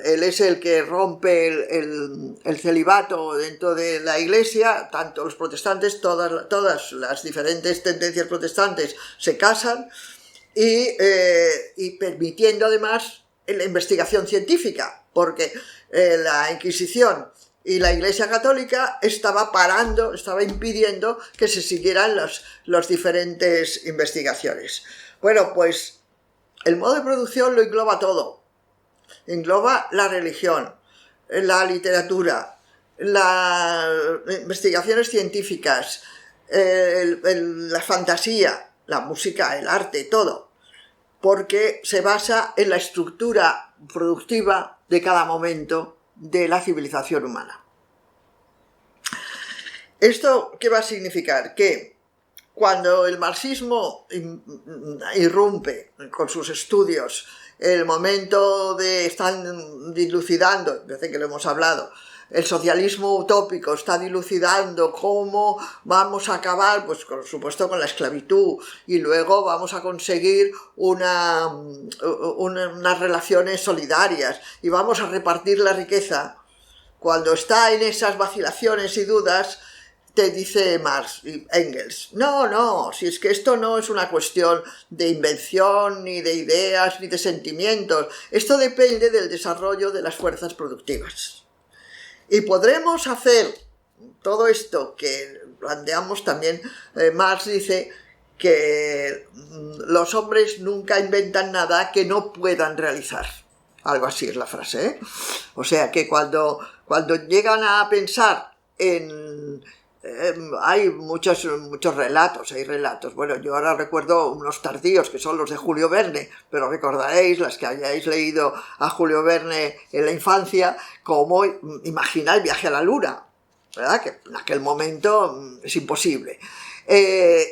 él es el que rompe el celibato dentro de la Iglesia, tanto los protestantes, todas las diferentes tendencias protestantes se casan, y permitiendo además la investigación científica, porque la Inquisición y la Iglesia Católica estaba impidiendo que se siguieran las diferentes investigaciones. Bueno, pues el modo de producción lo engloba todo. Engloba la religión, la literatura, las investigaciones científicas, la fantasía, la música, el arte, todo. Porque se basa en la estructura productiva de cada momento de la civilización humana. ¿Esto qué va a significar? Que cuando el marxismo irrumpe con sus estudios, el momento de están dilucidando, parece que lo hemos hablado, el socialismo utópico está dilucidando cómo vamos a acabar, pues por supuesto con la esclavitud, y luego vamos a conseguir unas relaciones solidarias y vamos a repartir la riqueza. Cuando está en esas vacilaciones y dudas, te dice Marx y Engels, no, si es que esto no es una cuestión de invención, ni de ideas, ni de sentimientos, esto depende del desarrollo de las fuerzas productivas. Y podremos hacer todo esto que planteamos también, Marx dice que los hombres nunca inventan nada que no puedan realizar. Algo así es la frase, ¿eh? O sea que cuando llegan a pensar en... hay muchos relatos, bueno, yo ahora recuerdo unos tardíos que son los de Julio Verne, pero recordaréis, las que hayáis leído a Julio Verne en la infancia, cómo imagina el viaje a la luna, ¿verdad? Que en aquel momento es imposible.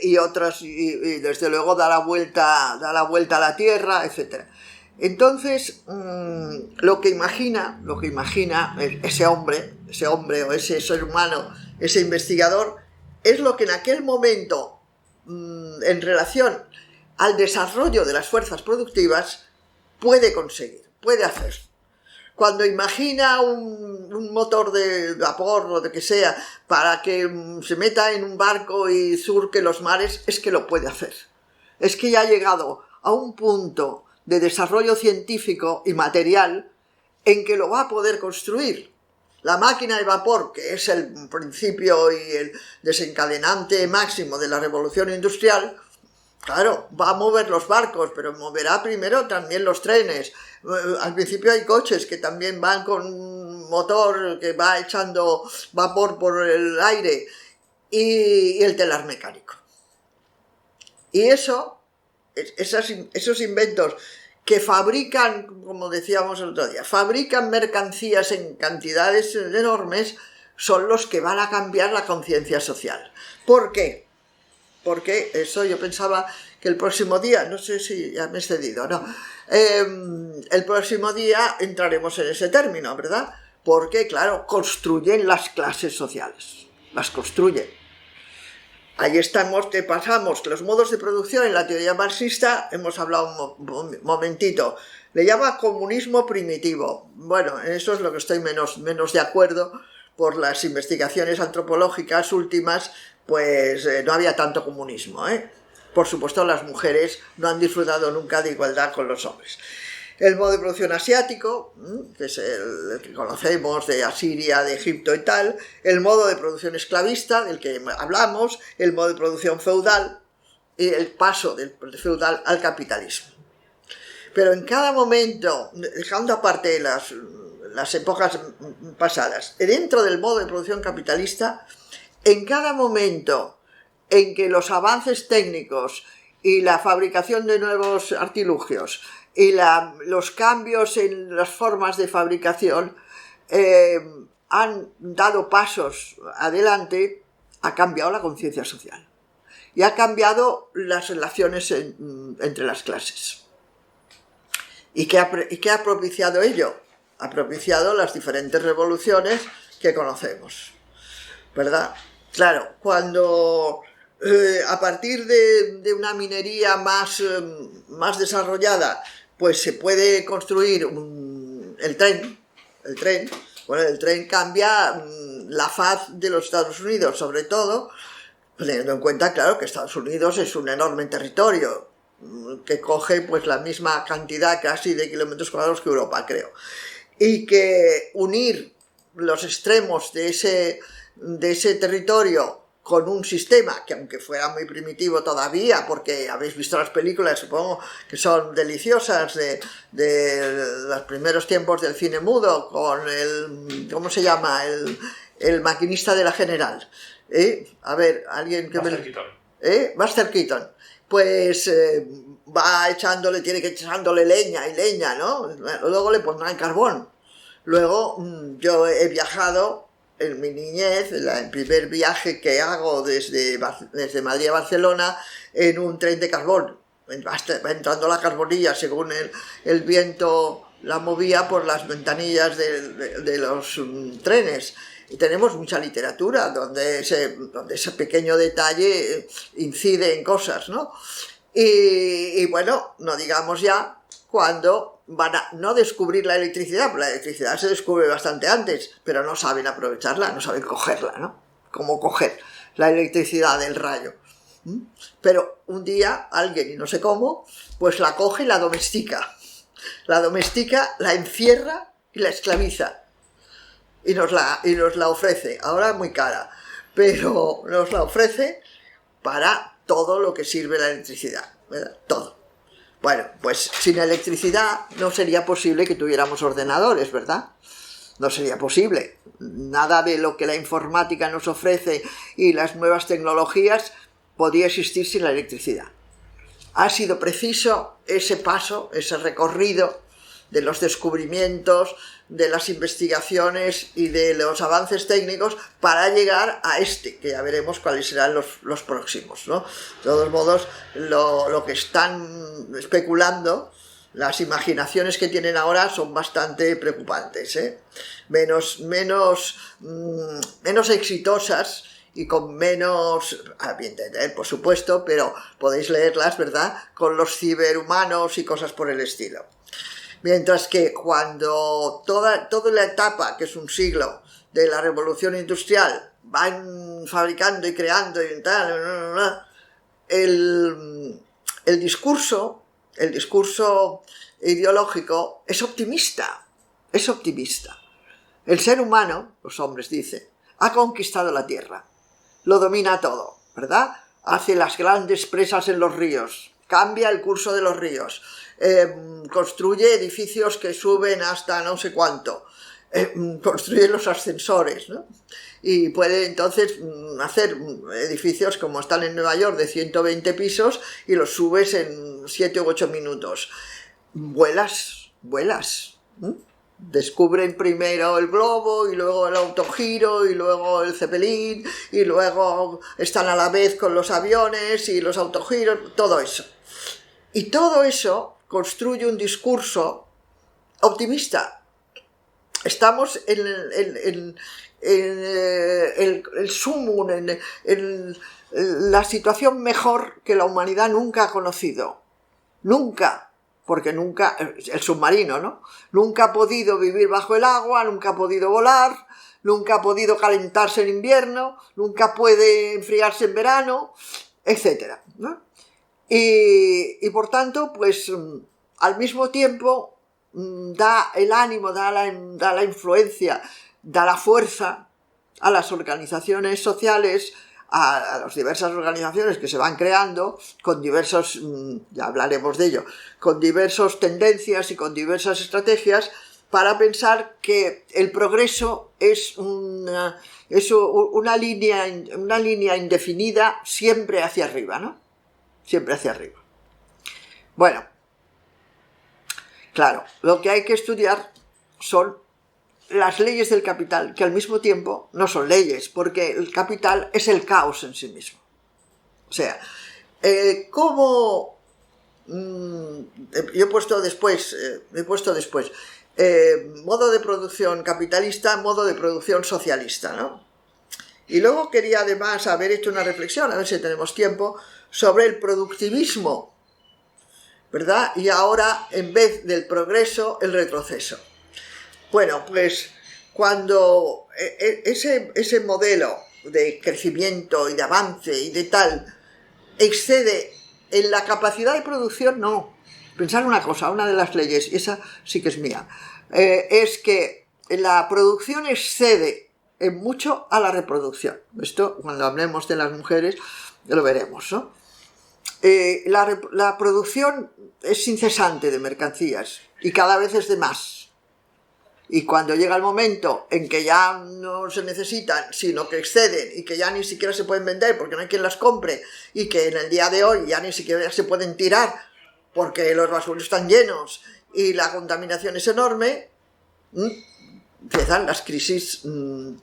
Y otras, y desde luego da la vuelta a la Tierra, etc. Entonces, lo que imagina ese hombre o ese ser humano, ese investigador, es lo que en aquel momento, en relación al desarrollo de las fuerzas productivas, puede conseguir, puede hacer. Cuando imagina un motor de vapor o de que sea para que se meta en un barco y surque los mares, es que lo puede hacer. Es que ya ha llegado a un punto de desarrollo científico y material en que lo va a poder construir. La máquina de vapor, que es el principio y el desencadenante máximo de la revolución industrial, claro, va a mover los barcos, pero moverá primero también los trenes. Al principio hay coches que también van con un motor que va echando vapor por el aire, y el telar mecánico. Y esos inventos que fabrican, como decíamos el otro día, fabrican mercancías en cantidades enormes, son los que van a cambiar la conciencia social. ¿Por qué? Porque eso yo pensaba que el próximo día, no sé si ya me he excedido, no, el próximo día entraremos en ese término, ¿verdad? Porque, claro, construyen las clases sociales, las construyen. Ahí estamos, te pasamos los modos de producción en la teoría marxista, hemos hablado un momentito, le llama comunismo primitivo. Bueno, en eso es lo que estoy menos de acuerdo, por las investigaciones antropológicas últimas, pues no había tanto comunismo, ¿eh? Por supuesto, las mujeres no han disfrutado nunca de igualdad con los hombres. El modo de producción asiático, que es el que conocemos de Asiria, de Egipto y tal, el modo de producción esclavista, del que hablamos, el modo de producción feudal y el paso del feudal al capitalismo. Pero en cada momento, dejando aparte las épocas pasadas, dentro del modo de producción capitalista, en cada momento en que los avances técnicos y la fabricación de nuevos artilugios y los cambios en las formas de fabricación han dado pasos adelante, ha cambiado la conciencia social y ha cambiado las relaciones entre las clases. ¿Y qué ha propiciado ello? Ha propiciado las diferentes revoluciones que conocemos, ¿verdad? Claro, cuando a partir de una minería más desarrollada, pues se puede construir el tren. Bueno, el tren cambia la faz de los Estados Unidos, sobre todo teniendo en cuenta, claro, que Estados Unidos es un enorme territorio que coge pues la misma cantidad casi de kilómetros cuadrados que Europa, creo, y que unir los extremos de ese territorio con un sistema que, aunque fuera muy primitivo todavía, porque habéis visto las películas, supongo que son deliciosas, de los primeros tiempos del cine mudo, con ¿cómo se llama? El maquinista de la General. A ver, alguien que Buster Keaton. Buster Keaton. Pues tiene que echándole leña y leña, ¿no? Luego le pondrán carbón. Luego yo he viajado en mi niñez, el primer viaje que hago desde Madrid a Barcelona en un tren de carbón. Va entrando la carbonilla según el viento la movía por las ventanillas de los trenes. Y tenemos mucha literatura donde ese pequeño detalle incide en cosas, ¿no? Y bueno, no digamos ya cuando van a no descubrir la electricidad, porque la electricidad se descubre bastante antes, pero no saben aprovecharla, no saben cogerla, ¿no? Cómo coger la electricidad del rayo. Pero un día alguien, y no sé cómo, pues la coge y la domestica. La domestica, la encierra y la esclaviza. Y nos la ofrece, ahora muy cara, pero nos la ofrece para todo lo que sirve la electricidad, ¿verdad? Todo. Bueno, pues sin electricidad no sería posible que tuviéramos ordenadores, ¿verdad? No sería posible. Nada de lo que la informática nos ofrece y las nuevas tecnologías podría existir sin la electricidad. Ha sido preciso ese paso, ese recorrido de los descubrimientos, de las investigaciones y de los avances técnicos para llegar a que ya veremos cuáles serán los próximos, ¿no? De todos modos, lo que están especulando, las imaginaciones que tienen ahora son bastante preocupantes, ¿eh? Menos exitosas y con menos, a mi entender, por supuesto, pero podéis leerlas, ¿verdad?, con los ciberhumanos y cosas por el estilo. Mientras que cuando toda la etapa, que es un siglo, de la revolución industrial, van fabricando y creando y tal, el discurso ideológico es optimista. El ser humano, los hombres dicen, ha conquistado la tierra, lo domina todo, ¿verdad? Hace las grandes presas en los ríos, cambia el curso de los ríos, construye edificios que suben hasta no sé cuánto, construye los ascensores, ¿no? Y puede entonces hacer edificios como están en Nueva York de 120 pisos y los subes en 7 u 8 minutos. Vuelas. Descubren primero el globo y luego el autogiro y luego el Zeppelin y luego están a la vez con los aviones y los autogiros, todo eso. Y todo eso construye un discurso optimista. Estamos en el sumum, en la situación mejor que la humanidad nunca ha conocido. Nunca. Porque nunca, el submarino, ¿no? Nunca ha podido vivir bajo el agua, nunca ha podido volar, nunca ha podido calentarse en invierno, nunca puede enfriarse en verano, etc., ¿no? Y por tanto, pues al mismo tiempo da el ánimo, da la influencia, da la fuerza a las organizaciones sociales, a las diversas organizaciones que se van creando, con diversos, ya hablaremos de ello, con diversas tendencias y con diversas estrategias, para pensar que el progreso es una línea indefinida siempre hacia arriba, ¿no? Siempre hacia arriba. Bueno, claro, lo que hay que estudiar son las leyes del capital, que al mismo tiempo no son leyes, porque el capital es el caos en sí mismo. O sea, yo he puesto después, modo de producción capitalista, modo de producción socialista, ¿no? Y luego quería además haber hecho una reflexión, a ver si tenemos tiempo, sobre el productivismo, ¿verdad? Y ahora, en vez del progreso, el retroceso. Bueno, pues cuando ese modelo de crecimiento y de avance y de tal excede en la capacidad de producción, no. Pensar una cosa, una de las leyes, y esa sí que es mía, es que la producción excede en mucho a la reproducción. Esto, cuando hablemos de las mujeres, lo veremos, ¿no? La producción es incesante de mercancías y cada vez es de más. Y cuando llega el momento en que ya no se necesitan, sino que exceden y que ya ni siquiera se pueden vender porque no hay quien las compre y que en el día de hoy ya ni siquiera se pueden tirar porque los basureros están llenos y la contaminación es enorme, empiezan las crisis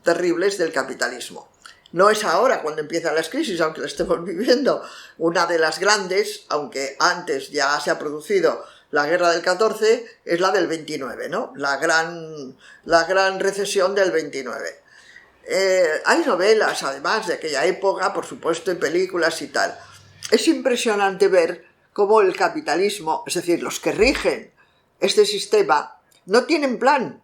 terribles del capitalismo. No es ahora cuando empiezan las crisis, aunque las estemos viviendo. Una de las grandes, aunque antes ya se ha producido la guerra del 14, es la del 29, ¿no? La gran recesión del 29. Hay novelas, además, de aquella época, por supuesto, y películas y tal. Es impresionante ver cómo el capitalismo, es decir, los que rigen este sistema, no tienen plan.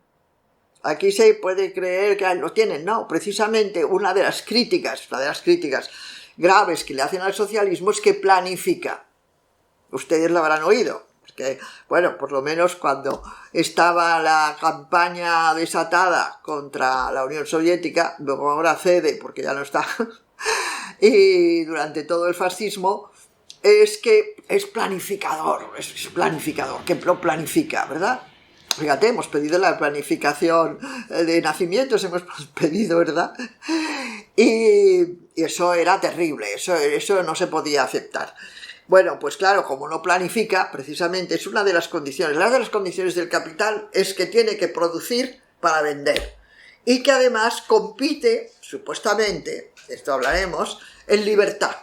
Aquí se puede creer que lo tienen. No, precisamente una de las críticas graves que le hacen al socialismo es que planifica. Ustedes lo habrán oído. Porque, bueno, por lo menos cuando estaba la campaña desatada contra la Unión Soviética, luego ahora cede porque ya no está, y durante todo el fascismo, es que es planificador, que lo planifica, ¿verdad? Fíjate, hemos pedido la planificación de nacimientos, hemos pedido, ¿verdad? Y eso era terrible, eso no se podía aceptar. Bueno, pues claro, como no planifica, precisamente es una de las condiciones. Una de las condiciones del capital es que tiene que producir para vender. Y que además compite, supuestamente, esto hablaremos, en libertad.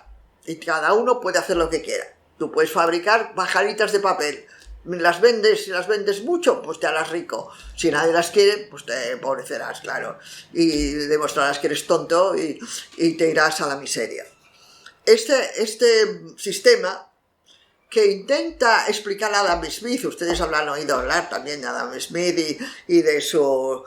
Y cada uno puede hacer lo que quiera. Tú puedes fabricar majaritas de papel. Las vendes, si las vendes mucho, pues te harás rico. Si nadie las quiere, pues te empobrecerás, claro. Y demostrarás que eres tonto y te irás a la miseria. Este sistema que intenta explicar a Adam Smith, ustedes habrán oído hablar también de Adam Smith y de su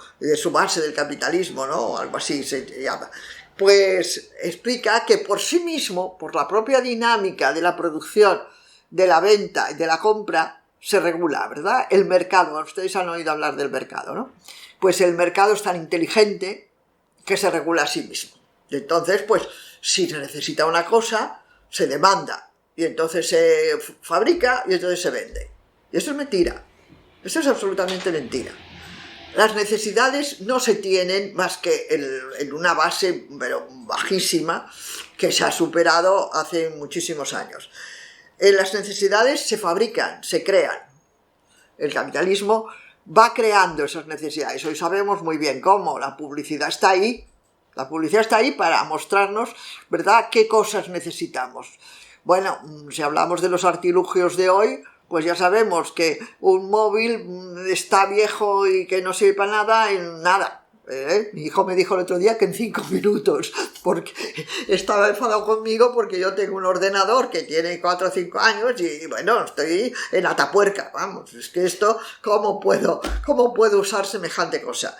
base del capitalismo, ¿no? Algo así se llama. Pues explica que por sí mismo, por la propia dinámica de la producción, de la venta y de la compra, se regula, ¿verdad? El mercado, ustedes han oído hablar del mercado, ¿no? Pues el mercado es tan inteligente que se regula a sí mismo. Entonces, pues, si se necesita una cosa, se demanda, y entonces se fabrica y entonces se vende. Y eso es mentira, eso es absolutamente mentira. Las necesidades no se tienen más que en una base, pero bajísima, que se ha superado hace muchísimos años. Las necesidades se fabrican, se crean. El capitalismo va creando esas necesidades. Hoy sabemos muy bien cómo. La publicidad está ahí. La publicidad está ahí para mostrarnos, ¿verdad?, qué cosas necesitamos. Bueno, si hablamos de los artilugios de hoy, pues ya sabemos que un móvil está viejo y que no sirve para nada en nada. Mi hijo me dijo el otro día que en 5 minutos, porque estaba enfadado conmigo porque yo tengo un ordenador que tiene 4 o 5 años y bueno, estoy en Atapuerca, vamos, es que esto, ¿cómo puedo usar semejante cosa?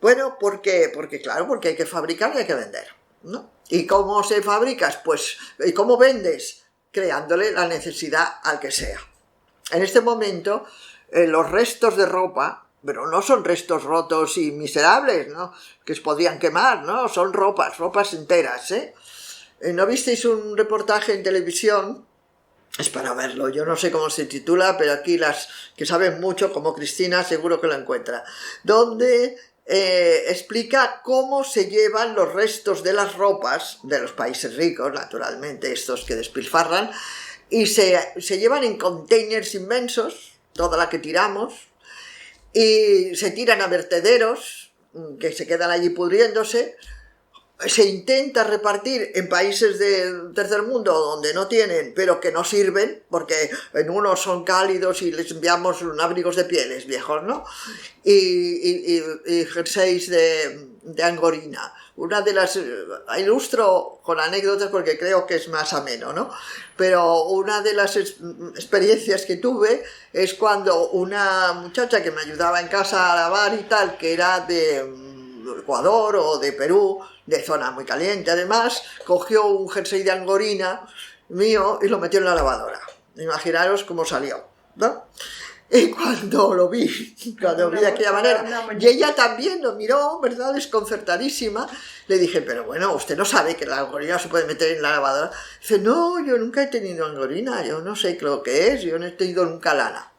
Bueno, porque claro, porque hay que fabricar y hay que vender, ¿no? ¿Y cómo se fabricas? Pues, ¿y cómo vendes? Creándole la necesidad al que sea. En este momento, los restos de ropa, pero no son restos rotos y miserables, ¿no?, que se podían quemar, ¿no? Son ropas enteras, ¿eh? ¿No visteis un reportaje en televisión? Es para verlo, yo no sé cómo se titula, pero aquí las que saben mucho, como Cristina, seguro que lo encuentra, donde explica cómo se llevan los restos de las ropas de los países ricos, naturalmente, estos que despilfarran, y se llevan en containers inmensos, toda la que tiramos, y se tiran a vertederos que se quedan allí pudriéndose. Se intenta repartir en países del tercer mundo donde no tienen, pero que no sirven, porque en unos son cálidos y les enviamos abrigos de pieles viejos, ¿no? Y jerseys de angorina. Una de las, ilustro con anécdotas porque creo que es más ameno, ¿no? Pero una de las experiencias que tuve es cuando una muchacha que me ayudaba en casa a lavar y tal, que era de Ecuador o de Perú, de zona muy caliente además, cogió un jersey de angorina mío y lo metió en la lavadora. Imaginaros cómo salió, ¿no? Y cuando lo vi, de aquella manera, y ella también lo miró, ¿verdad?, desconcertadísima, le dije, pero bueno, usted no sabe que la angorina se puede meter en la lavadora. Dice, no, yo nunca he tenido angorina, yo no sé lo que es, yo no he tenido nunca lana,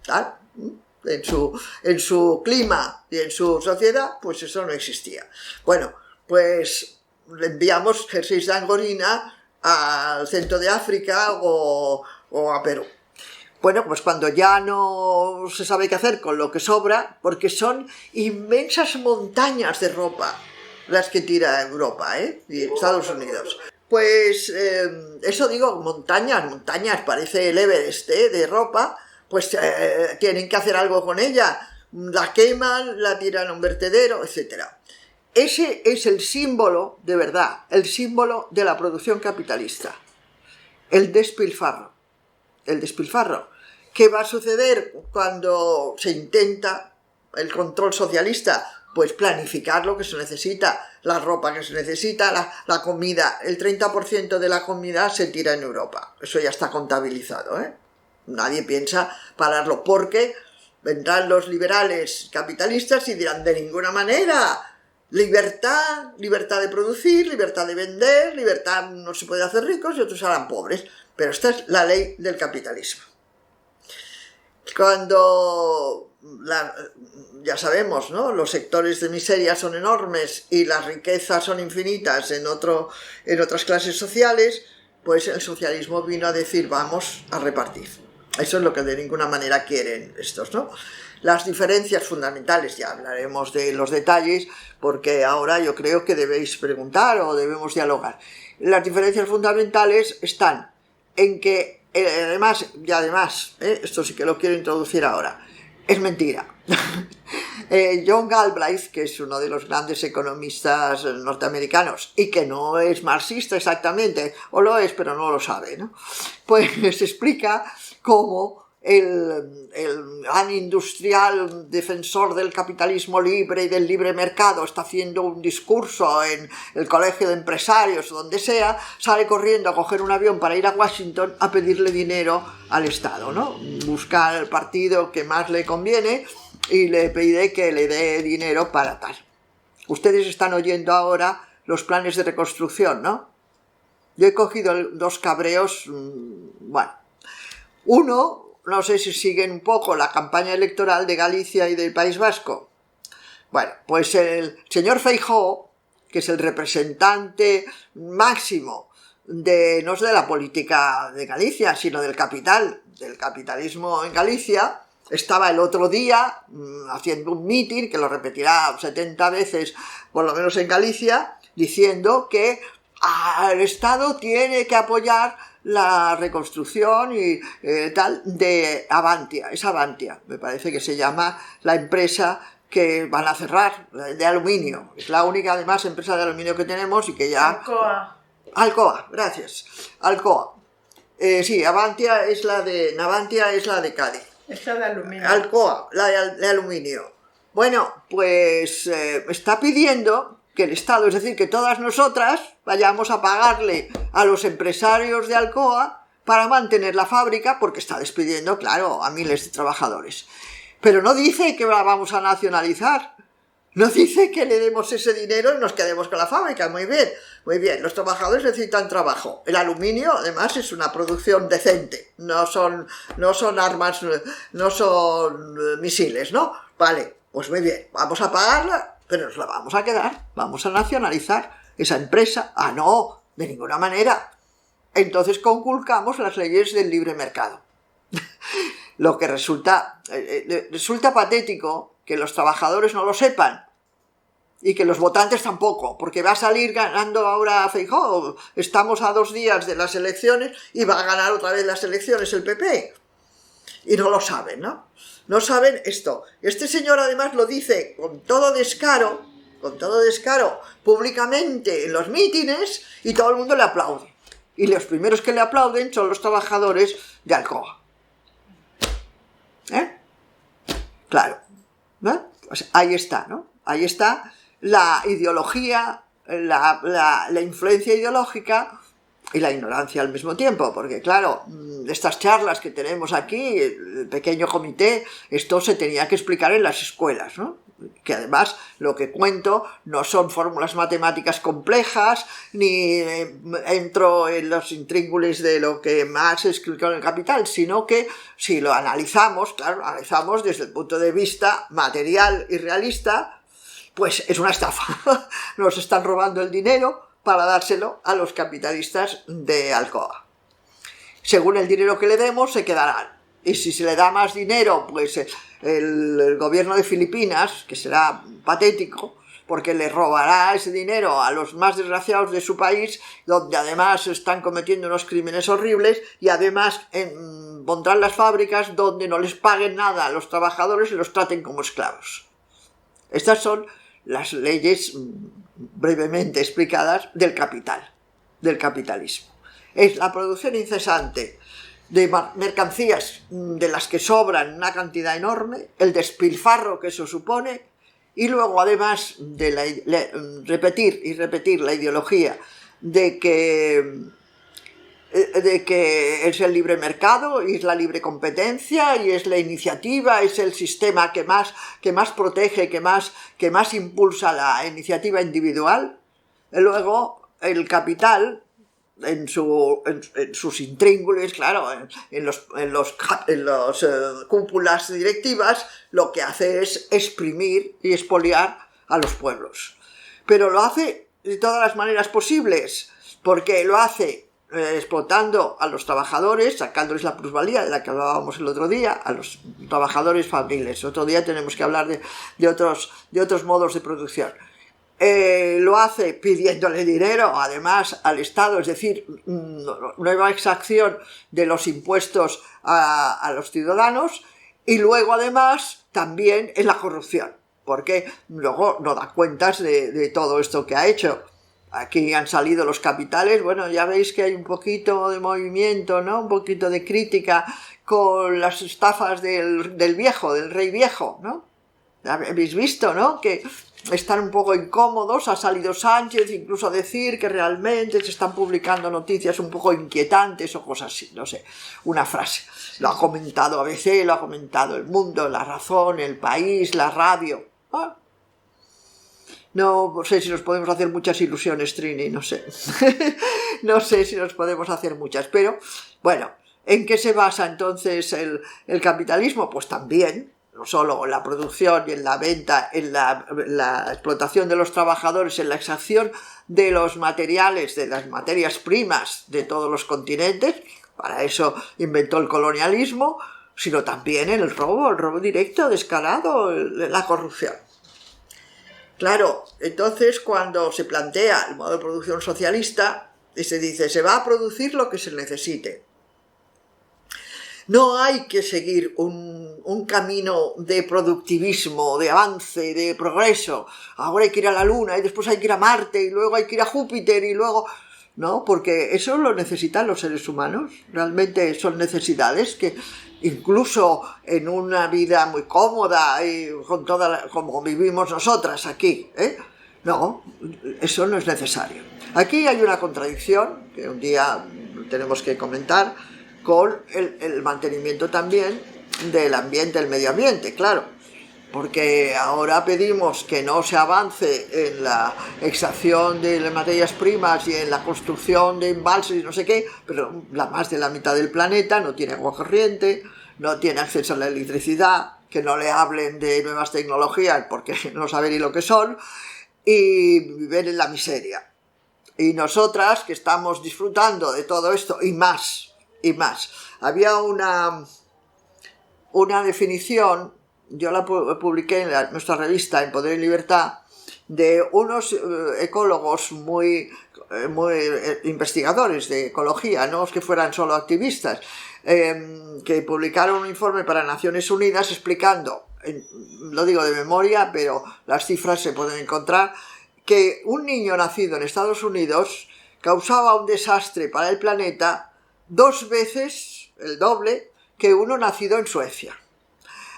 ¿tal? En su clima y en su sociedad, pues eso no existía. Bueno, pues le enviamos jerseys de angorina al centro de África o a Perú. Bueno, pues cuando ya no se sabe qué hacer con lo que sobra, porque son inmensas montañas de ropa las que tira Europa, y Estados Unidos. Pues eso digo, montañas, parece el Everest, de ropa, pues tienen que hacer algo con ella, la queman, la tiran a un vertedero, etc. Ese es el símbolo, de verdad, el símbolo de la producción capitalista, el despilfarro. El despilfarro. ¿Qué va a suceder cuando se intenta el control socialista? Pues planificar lo que se necesita, la ropa que se necesita, la comida. El 30% de la comida se tira en Europa. Eso ya está contabilizado, Nadie piensa pararlo, porque vendrán los liberales capitalistas y dirán: de ninguna manera, libertad de producir, libertad de vender, libertad, no se puede hacer ricos y otros harán pobres. Pero esta es la ley del capitalismo. Cuando, ya sabemos, ¿no?, los sectores de miseria son enormes y las riquezas son infinitas en otras clases sociales, pues el socialismo vino a decir: vamos a repartir. Eso es lo que de ninguna manera quieren estos, ¿no? Las diferencias fundamentales, ya hablaremos de los detalles, porque ahora yo creo que debéis preguntar o debemos dialogar. Las diferencias fundamentales están en que, además, esto sí que lo quiero introducir ahora, es mentira. John Galbraith, que es uno de los grandes economistas norteamericanos y que no es marxista exactamente, o lo es pero no lo sabe, ¿no?, pues explica cómo el gran industrial defensor del capitalismo libre y del libre mercado está haciendo un discurso en el colegio de empresarios o donde sea, sale corriendo a coger un avión para ir a Washington a pedirle dinero al Estado, ¿no? Busca el partido que más le conviene y le pide que le dé dinero para tal. Ustedes están oyendo ahora los planes de reconstrucción, ¿no? Yo he cogido dos cabreos, bueno, uno, no sé si siguen un poco la campaña electoral de Galicia y del País Vasco. Bueno, pues el señor Feijóo, que es el representante máximo no de la política de Galicia, sino del capitalismo en Galicia, estaba el otro día haciendo un mitin, que lo repetirá 70 veces, por lo menos en Galicia, diciendo que el Estado tiene que apoyar la reconstrucción y tal de Avantia. Es Avantia, me parece que se llama la empresa que van a cerrar, de aluminio. Es la única, además, empresa de aluminio que tenemos y que ya... Alcoa, gracias. Alcoa. Sí, Navantia es la de Cádiz. Esta de aluminio. Alcoa, la de aluminio. Bueno, pues está pidiendo que el Estado, es decir, que todas nosotras vayamos a pagarle a los empresarios de Alcoa para mantener la fábrica, porque está despidiendo, claro, a miles de trabajadores. Pero no dice que la vamos a nacionalizar, no dice que le demos ese dinero y nos quedemos con la fábrica. Muy bien, los trabajadores necesitan trabajo. El aluminio, además, es una producción decente, no son armas, no son misiles, ¿no? Vale, pues muy bien, vamos a pagarla, pero nos la vamos a quedar, vamos a nacionalizar esa empresa. Ah, no, de ninguna manera. Entonces conculcamos las leyes del libre mercado. Lo que resulta patético que los trabajadores no lo sepan y que los votantes tampoco, porque va a salir ganando ahora Feijóo. Estamos a 2 días de las elecciones y va a ganar otra vez las elecciones el PP. Y no lo saben, ¿no? No saben esto. Este señor además lo dice con todo descaro, públicamente en los mítines, y todo el mundo le aplaude. Y los primeros que le aplauden son los trabajadores de Alcoa. Claro, ¿no? Pues ahí está, ¿no? Ahí está la ideología, la influencia ideológica y la ignorancia al mismo tiempo, porque claro, estas charlas que tenemos aquí, el pequeño comité, esto se tenía que explicar en las escuelas, ¿no? Que además lo que cuento no son fórmulas matemáticas complejas, ni entro en los intríngulis de lo que Marx explicó en el Capital, sino que si lo analizamos, claro, analizamos desde el punto de vista material y realista, pues es una estafa. Nos están robando el dinero para dárselo a los capitalistas de Alcoa. Según el dinero que le demos, se quedarán. y si se le da más dinero, pues el gobierno de Filipinas, que será patético, porque le robará ese dinero a los más desgraciados de su país, donde además están cometiendo unos crímenes horribles, y además pondrán las fábricas donde no les paguen nada a los trabajadores y los traten como esclavos. Estas son las leyes brevemente explicadas del capital, del capitalismo. Es la producción incesante de mercancías de las que sobran una cantidad enorme, el despilfarro que eso supone, y luego además de repetir y repetir la ideología de que es el libre mercado y es la libre competencia y es la iniciativa, es el sistema que más protege, que más impulsa la iniciativa individual. Y luego el capital en sus intríngulis, claro, en los cúpulas directivas, lo que hace es exprimir y expoliar a los pueblos. Pero lo hace de todas las maneras posibles, porque lo hace explotando a los trabajadores, sacándoles la plusvalía de la que hablábamos el otro día, a los trabajadores fabriles. Otro día tenemos que hablar de otros modos de producción. Lo hace pidiéndole dinero además al Estado, es decir, nueva exacción de los impuestos a los ciudadanos, y luego además también en la corrupción, porque luego no da cuentas de todo esto que ha hecho. Aquí han salido los capitales, bueno, ya veis que hay un poquito de movimiento, ¿no? Un poquito de crítica con las estafas del rey viejo, ¿no? Habéis visto, ¿no? Que están un poco incómodos, ha salido Sánchez incluso a decir que realmente se están publicando noticias un poco inquietantes o cosas así, no sé, una frase. Lo ha comentado ABC, lo ha comentado El Mundo, La Razón, El País, la radio. No sé si nos podemos hacer muchas ilusiones, Trini, no sé. No sé si nos podemos hacer muchas, pero bueno, ¿en qué se basa entonces el capitalismo? Pues también, no solo en la producción y en la venta, en la explotación de los trabajadores, en la exacción de los materiales, de las materias primas de todos los continentes, para eso inventó el colonialismo, sino también en el robo directo, descarado, la corrupción. Claro, entonces cuando se plantea el modo de producción socialista, se dice, se va a producir lo que se necesite. No hay que seguir un camino de productivismo, de avance, de progreso. Ahora hay que ir a la Luna y después hay que ir a Marte y luego hay que ir a Júpiter y luego... No, porque eso lo necesitan los seres humanos. Realmente son necesidades que incluso en una vida muy cómoda y con como vivimos nosotras aquí, no, eso no es necesario. Aquí hay una contradicción que un día tenemos que comentar con el mantenimiento también del ambiente, el medio ambiente, claro. Porque ahora pedimos que no se avance en la extracción de las materias primas y en la construcción de embalses y no sé qué, pero más de la mitad del planeta no tiene agua corriente, no tiene acceso a la electricidad, que no le hablen de nuevas tecnologías porque no saben ni lo que son, y viven en la miseria. Y nosotras, que estamos disfrutando de todo esto y más, había una definición. Yo la publiqué en nuestra revista, en Poder y Libertad, de unos ecólogos muy investigadores de ecología, no es que fueran solo activistas, que publicaron un informe para Naciones Unidas explicando, lo digo de memoria, pero las cifras se pueden encontrar, que un niño nacido en Estados Unidos causaba un desastre para el planeta 2 veces, el doble, que uno nacido en Suecia.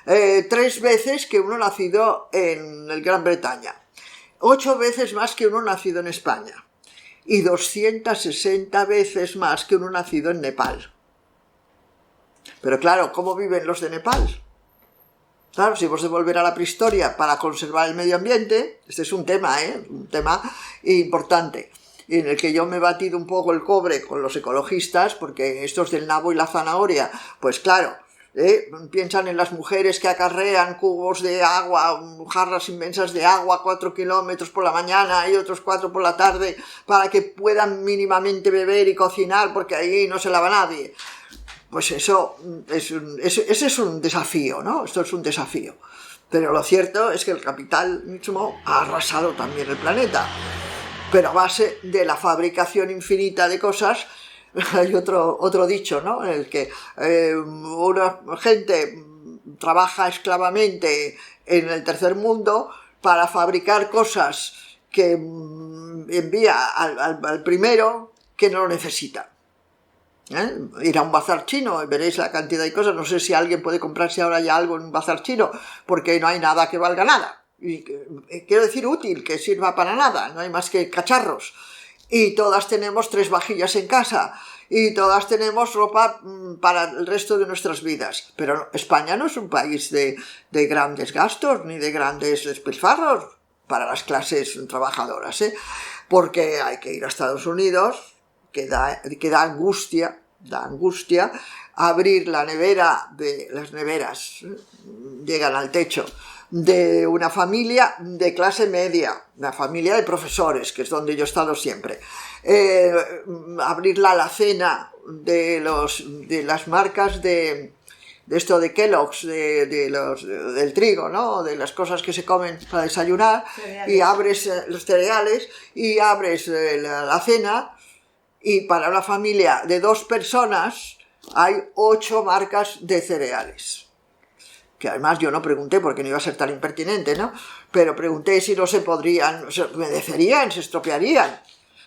3 veces que uno nacido en Gran Bretaña, 8 veces más que uno nacido en España y 260 veces más que uno nacido en Nepal. Pero claro, ¿cómo viven los de Nepal? Claro, si hemos de volver a la prehistoria para conservar el medio ambiente, este es un tema importante, en el que yo me he batido un poco el cobre con los ecologistas, porque estos del nabo y la zanahoria, pues claro, piensan en las mujeres que acarrean cubos de agua, jarras inmensas de agua, 4 kilómetros por la mañana y otros 4 por la tarde, para que puedan mínimamente beber y cocinar, porque ahí no se lava nadie. pues eso ese es un desafío, ¿no? Esto es un desafío. Pero lo cierto es que el capitalismo ha arrasado también el planeta, pero a base de la fabricación infinita de cosas. Hay otro dicho, ¿no? En el que una gente trabaja esclavamente en el tercer mundo para fabricar cosas que envía al primero que no lo necesita. Ir a un bazar chino y veréis la cantidad de cosas. No sé si alguien puede comprarse ahora ya algo en un bazar chino, porque no hay nada que valga nada. Y quiero decir útil, que sirva para nada, no hay más que cacharros. Y todas tenemos 3 vajillas en casa, y todas tenemos ropa para el resto de nuestras vidas. Pero España no es un país de grandes gastos, ni de grandes despilfarros para las clases trabajadoras, porque hay que ir a Estados Unidos, que da angustia abrir la nevera, las neveras llegan al techo, de una familia de clase media, una familia de profesores, que es donde yo he estado siempre. Abrir la alacena de las marcas de esto de Kellogg's, del trigo, ¿no? De las cosas que se comen para desayunar, cereales. Y abres los cereales, y abres la alacena, y para una familia de 2 personas hay 8 marcas de cereales. Que además yo no pregunté porque no iba a ser tan impertinente, ¿no? Pero pregunté si no se podrían, se humedecerían, se estropearían.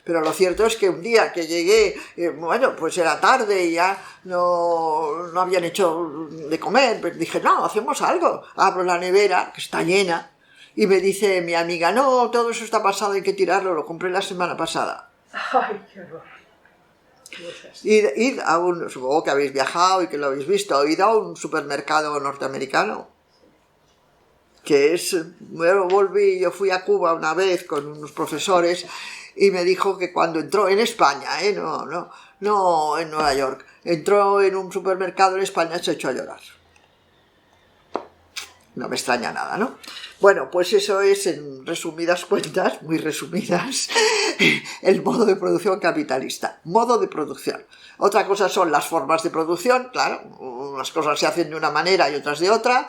Pero lo cierto es que un día que llegué, bueno, pues era tarde y ya no habían hecho de comer, pues dije, no, hacemos algo. Abro la nevera, que está llena, y me dice mi amiga, no, todo eso está pasado, hay que tirarlo, lo compré la semana pasada. Ay, qué horror. Id a supongo que habéis viajado y que lo habéis visto, id a un supermercado norteamericano, que es, bueno, yo fui a Cuba una vez con unos profesores y me dijo que cuando entró en España, no en Nueva York, entró en un supermercado en España, se echó a llorar. No me extraña nada, ¿no? Bueno, pues eso es, en resumidas cuentas, muy resumidas, el modo de producción capitalista. Modo de producción. Otra cosa son las formas de producción, claro, unas cosas se hacen de una manera y otras de otra,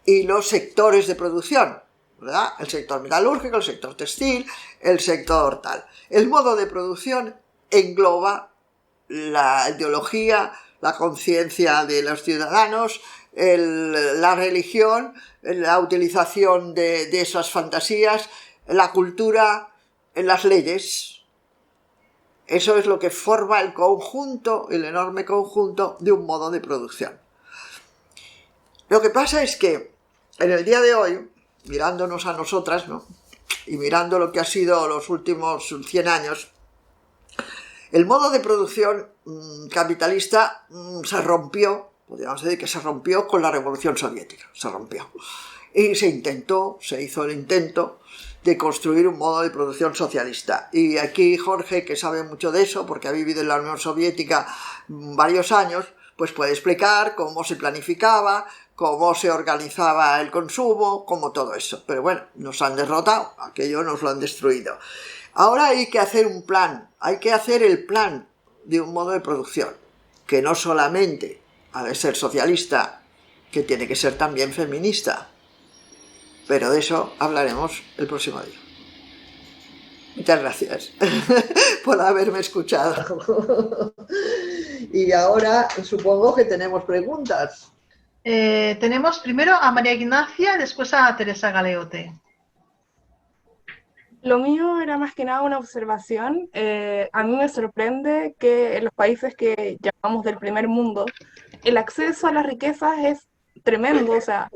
y los sectores de producción, ¿verdad? El sector metalúrgico, el sector textil, el sector tal. El modo de producción engloba la ideología, la conciencia de los ciudadanos, la religión, la utilización de esas fantasías, la cultura, las leyes. Eso es lo que forma el conjunto, el enorme conjunto de un modo de producción. Lo que pasa es que en el día de hoy, mirándonos a nosotras, ¿no? Y mirando lo que ha sido los últimos 100 años, el modo de producción capitalista se rompió. Podríamos decir que se rompió con la Revolución Soviética, se rompió. Y se hizo el intento de construir un modo de producción socialista. Y aquí Jorge, que sabe mucho de eso, porque ha vivido en la Unión Soviética varios años, pues puede explicar cómo se planificaba, cómo se organizaba el consumo, cómo todo eso. Pero bueno, nos han derrotado, aquello nos lo han destruido. Ahora hay que hacer un plan, hay que hacer el plan de un modo de producción, que no solamente ha de ser socialista, que tiene que ser también feminista. Pero de eso hablaremos el próximo día. Muchas gracias por haberme escuchado. Y ahora supongo que tenemos preguntas. Tenemos primero a María Ignacia, después a Teresa Galeote. Lo mío era más que nada una observación. A mí me sorprende que en los países que llamamos del primer mundo, el acceso a las riquezas es tremendo. O sea,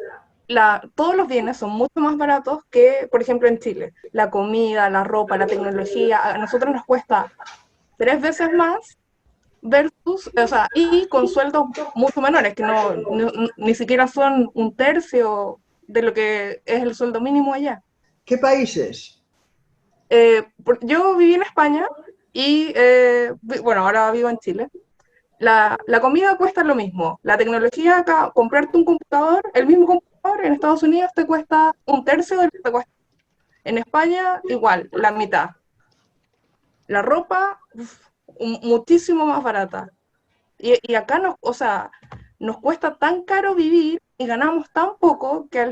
todos los bienes son mucho más baratos que, por ejemplo, en Chile. La comida, la ropa, la tecnología, a nosotros nos cuesta 3 veces más versus, o sea, y con sueldos mucho menores, que ni siquiera son 1/3 de lo que es el sueldo mínimo allá. ¿Qué países? Yo viví en España y, bueno, ahora vivo en Chile. La comida cuesta lo mismo. La tecnología acá, comprarte un computador, el mismo computador en Estados Unidos te cuesta 1/3 de lo que te cuesta. En España, igual, la mitad. La ropa, muchísimo más barata. Y acá o sea, nos cuesta tan caro vivir y ganamos tan poco que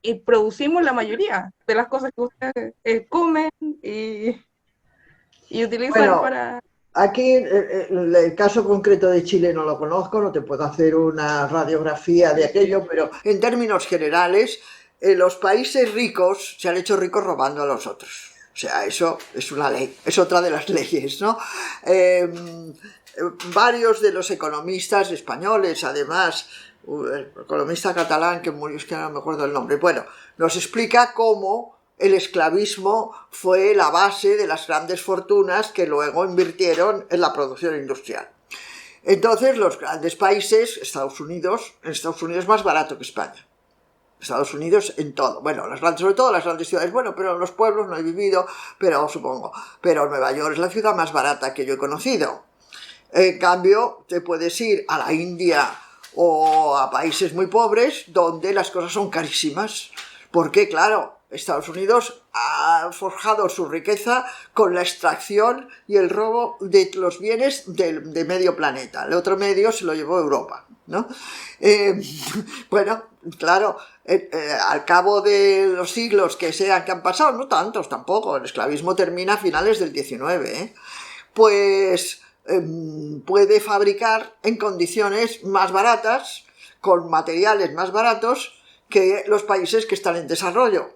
y producimos la mayoría de las cosas que ustedes comen y utilizan Bueno, para... aquí el caso concreto de Chile no lo conozco, no te puedo hacer una radiografía de aquello, pero en términos generales, los países ricos se han hecho ricos robando a los otros. O sea, eso es una ley, es otra de las leyes, ¿no? Eh, Varios de los economistas españoles, además, el economista catalán que murió, es que no me acuerdo el nombre, bueno, nos explica cómo el esclavismo fue la base de las grandes fortunas que luego invirtieron en la producción industrial. Entonces, los grandes países, en Estados Unidos es más barato que España. Estados Unidos en todo, bueno, sobre todo las grandes ciudades, bueno, pero en los pueblos no he vivido, pero supongo, pero Nueva York es la ciudad más barata que yo he conocido. En cambio, te puedes ir a la India o a países muy pobres donde las cosas son carísimas, porque claro, Estados Unidos ha forjado su riqueza con la extracción y el robo de los bienes de medio planeta. El otro medio se lo llevó Europa, ¿no? Bueno, claro, al cabo de los siglos que han pasado, no tantos tampoco, el esclavismo termina a finales del 19, pues puede fabricar en condiciones más baratas, con materiales más baratos que los países que están en desarrollo.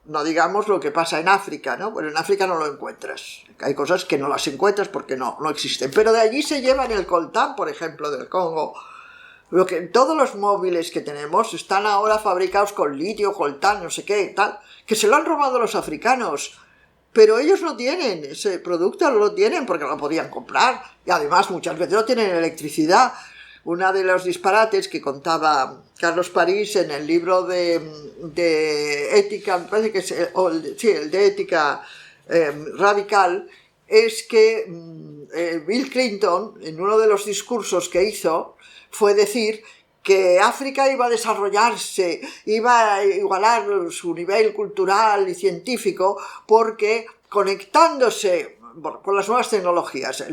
No digamos lo que pasa en África, ¿no? Bueno, en África no lo encuentras. Hay cosas que no las encuentras porque no existen. Pero de allí se llevan el coltán, por ejemplo, del Congo. Todos los móviles que tenemos están ahora fabricados con litio, coltán, no sé qué, tal, que se lo han robado los africanos. Pero ellos no tienen ese producto, no lo tienen porque no lo podían comprar. Y además muchas veces no tienen electricidad. Uno de los disparates que contaba Carlos París en el libro de ética, me parece que es el de ética radical, es que Bill Clinton, en uno de los discursos que hizo, fue decir que África iba a desarrollarse, iba a igualar su nivel cultural y científico, porque conectándose con las nuevas tecnologías,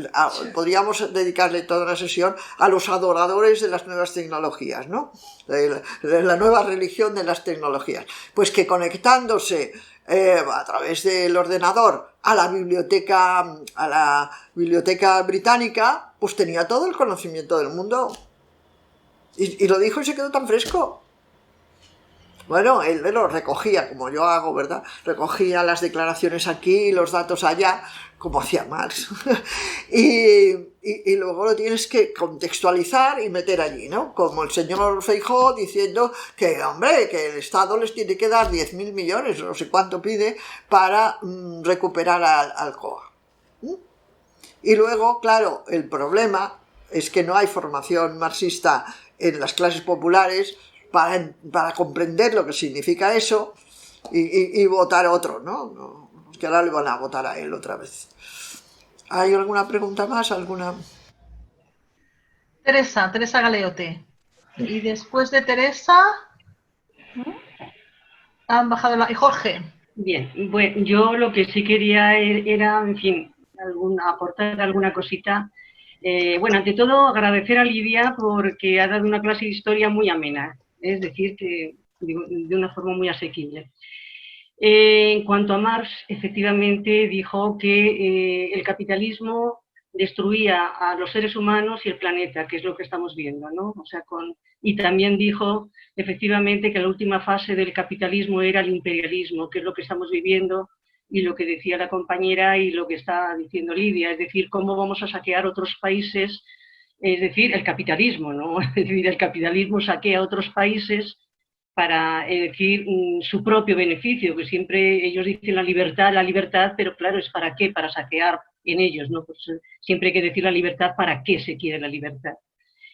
podríamos dedicarle toda una sesión a los adoradores de las nuevas tecnologías, ¿no? De la nueva religión de las tecnologías. Pues que conectándose a través del ordenador a la biblioteca británica, pues tenía todo el conocimiento del mundo. Y lo dijo y se quedó tan fresco. Bueno, él lo recogía, como yo hago, ¿verdad? Recogía las declaraciones aquí, los datos allá, como hacía Marx. y luego lo tienes que contextualizar y meter allí, ¿no? Como el señor Feijóo diciendo que, hombre, que el Estado les tiene que dar 10.000 millones, no sé cuánto pide, para recuperar a Alcoa. Y luego, claro, el problema es que no hay formación marxista en las clases populares para comprender lo que significa eso y votar otro, ¿no? Que ahora le van a votar a él otra vez. ¿Hay alguna pregunta más? ¿Alguna? Teresa Galeote. Y después de Teresa han bajado y Jorge. Bien, bueno, yo lo que sí quería era, en fin, aportar alguna cosita. Bueno, ante todo agradecer a Lidia porque ha dado una clase de historia muy amena, es decir, que de una forma muy asequible. En cuanto a Marx, efectivamente dijo que el capitalismo destruía a los seres humanos y el planeta, que es lo que estamos viendo, ¿no? O sea, y también dijo, efectivamente, que la última fase del capitalismo era el imperialismo, que es lo que estamos viviendo y lo que decía la compañera y lo que está diciendo Lidia, es decir, cómo vamos a saquear otros países, es decir, el capitalismo, ¿no? Es decir, el capitalismo saquea a otros países para decir su propio beneficio, que siempre ellos dicen la libertad, pero claro, ¿es para qué? Para saquear en ellos, ¿no? Pues siempre hay que decir la libertad, ¿para qué se quiere la libertad?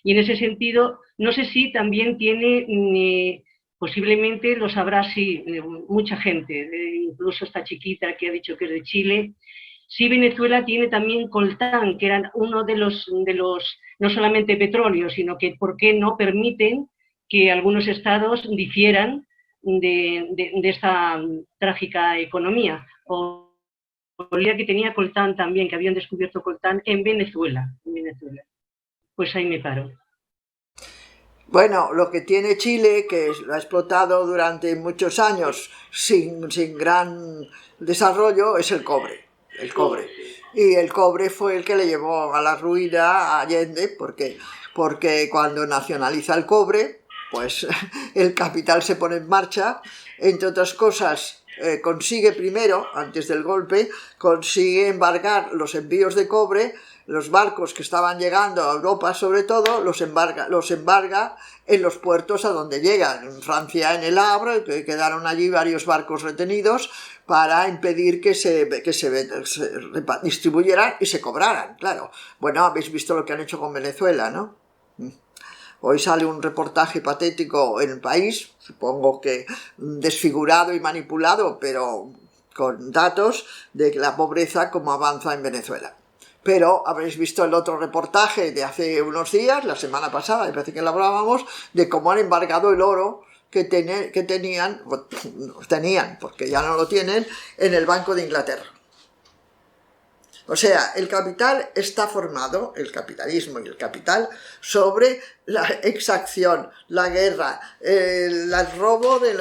Y en ese sentido, no sé si también tiene, posiblemente lo sabrá, sí, mucha gente, incluso esta chiquita que ha dicho que es de Chile. Sí, Venezuela tiene también coltán, que eran uno de los no solamente petróleo, sino que, ¿por qué no permiten que algunos estados difieran de esta trágica economía? O que tenía coltán también, que habían descubierto coltán en Venezuela. pues ahí me paro. Bueno, lo que tiene Chile, que lo ha explotado durante muchos años sin gran desarrollo, es el cobre. El cobre. Y el cobre fue el que le llevó a la ruina a Allende, porque cuando nacionaliza el cobre, pues el capital se pone en marcha, entre otras cosas. Consigue primero, antes del golpe, consigue embargar los envíos de cobre, los barcos que estaban llegando a Europa sobre todo, los embarga en los puertos a donde llegan, en Francia en el Havre, que quedaron allí varios barcos retenidos para impedir que se distribuyeran y se cobraran, claro. Bueno, habéis visto lo que han hecho con Venezuela, ¿no? Hoy sale un reportaje patético en El País, supongo que desfigurado y manipulado, pero con datos de la pobreza como avanza en Venezuela. Pero habréis visto el otro reportaje de hace unos días, la semana pasada, me parece que lo hablábamos, de cómo han embargado el oro que tenían, porque ya no lo tienen, en el Banco de Inglaterra. O sea, el capital está formado, el capitalismo y el capital, sobre la exacción, la guerra, el robo de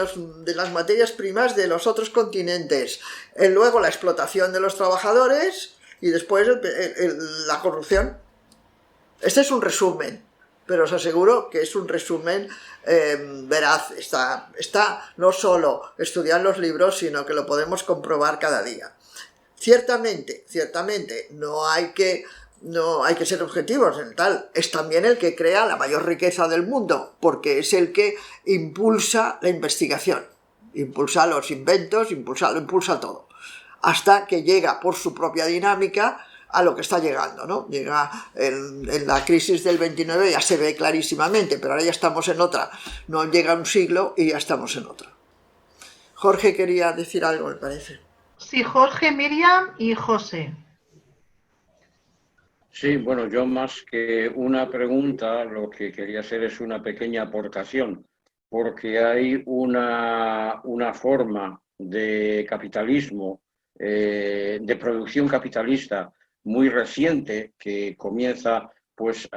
las materias primas de los otros continentes, luego la explotación de los trabajadores y después la corrupción. Este es un resumen, pero os aseguro que es un resumen veraz. Está no solo estudiar los libros, sino que lo podemos comprobar cada día. Ciertamente, no hay que ser objetivos en tal. Es también el que crea la mayor riqueza del mundo, porque es el que impulsa la investigación, impulsa los inventos, lo impulsa todo, hasta que llega por su propia dinámica a lo que está llegando, ¿no? Llega en la crisis del 29, ya se ve clarísimamente, pero ahora ya estamos en otra. No llega un siglo y ya estamos en otra. Jorge quería decir algo, me parece. Sí, Jorge, Miriam y José. Sí, bueno, yo más que una pregunta, lo que quería hacer es una pequeña aportación, porque hay una forma de capitalismo, de producción capitalista muy reciente, que comienza pues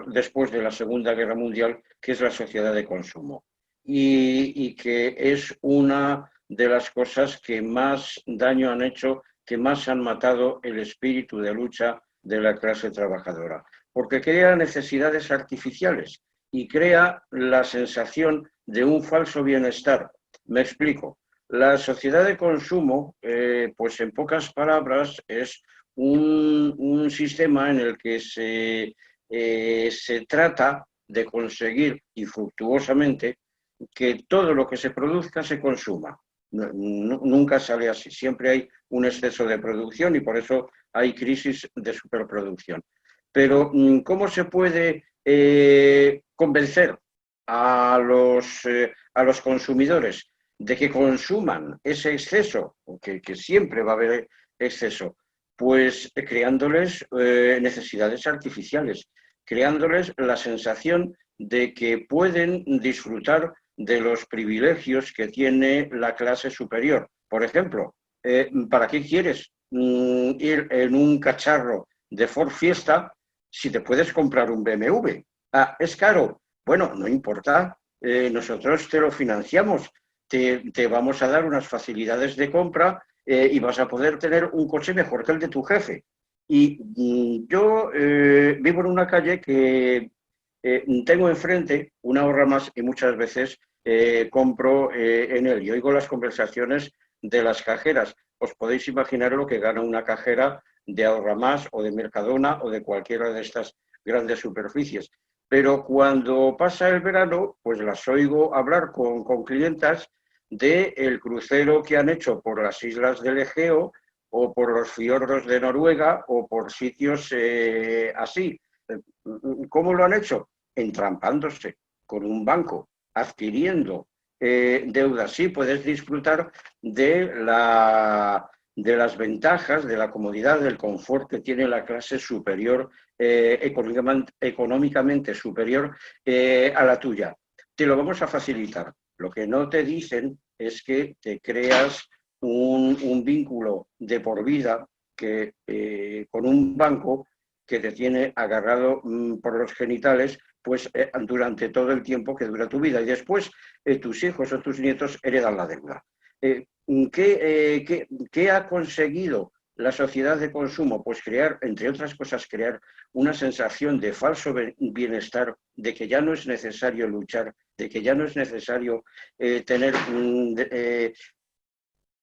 después de la Segunda Guerra Mundial, que es la sociedad de consumo, y que es una de las cosas que más daño han hecho, que más han matado el espíritu de lucha de la clase trabajadora, porque crea necesidades artificiales y crea la sensación de un falso bienestar. Me explico. La sociedad de consumo, pues en pocas palabras, es un sistema en el que se trata de conseguir infructuosamente que todo lo que se produzca se consuma. Nunca sale así, siempre hay un exceso de producción y por eso hay crisis de superproducción. Pero ¿cómo se puede convencer a los consumidores de que consuman ese exceso, que siempre va a haber exceso? Pues creándoles necesidades artificiales, creándoles la sensación de que pueden disfrutar de los privilegios que tiene la clase superior. Por ejemplo, ¿para qué quieres ir en un cacharro de Ford Fiesta si te puedes comprar un BMW? Ah, ¿es caro? Bueno, no importa, nosotros te lo financiamos, te vamos a dar unas facilidades de compra y vas a poder tener un coche mejor que el de tu jefe. Y yo vivo en una calle que tengo enfrente un Ahorra Más y muchas veces compro en él y oigo las conversaciones de las cajeras. Os podéis imaginar lo que gana una cajera de Ahorra Más o de Mercadona o de cualquiera de estas grandes superficies. Pero cuando pasa el verano, pues las oigo hablar con clientas del crucero que han hecho por las islas del Egeo o por los fiordos de Noruega o por sitios así. ¿Cómo lo han hecho? Entrampándose con un banco, adquiriendo deudas. Sí, puedes disfrutar de las ventajas, de la comodidad, del confort que tiene la clase superior, económicamente superior a la tuya. Te lo vamos a facilitar. Lo que no te dicen es que te creas un vínculo de por vida con un banco que te tiene agarrado por los genitales pues durante todo el tiempo que dura tu vida, y después tus hijos o tus nietos heredan la deuda. ¿Qué ha conseguido la sociedad de consumo? Pues crear, entre otras cosas, crear una sensación de falso bienestar, de que ya no es necesario luchar, de que ya no es necesario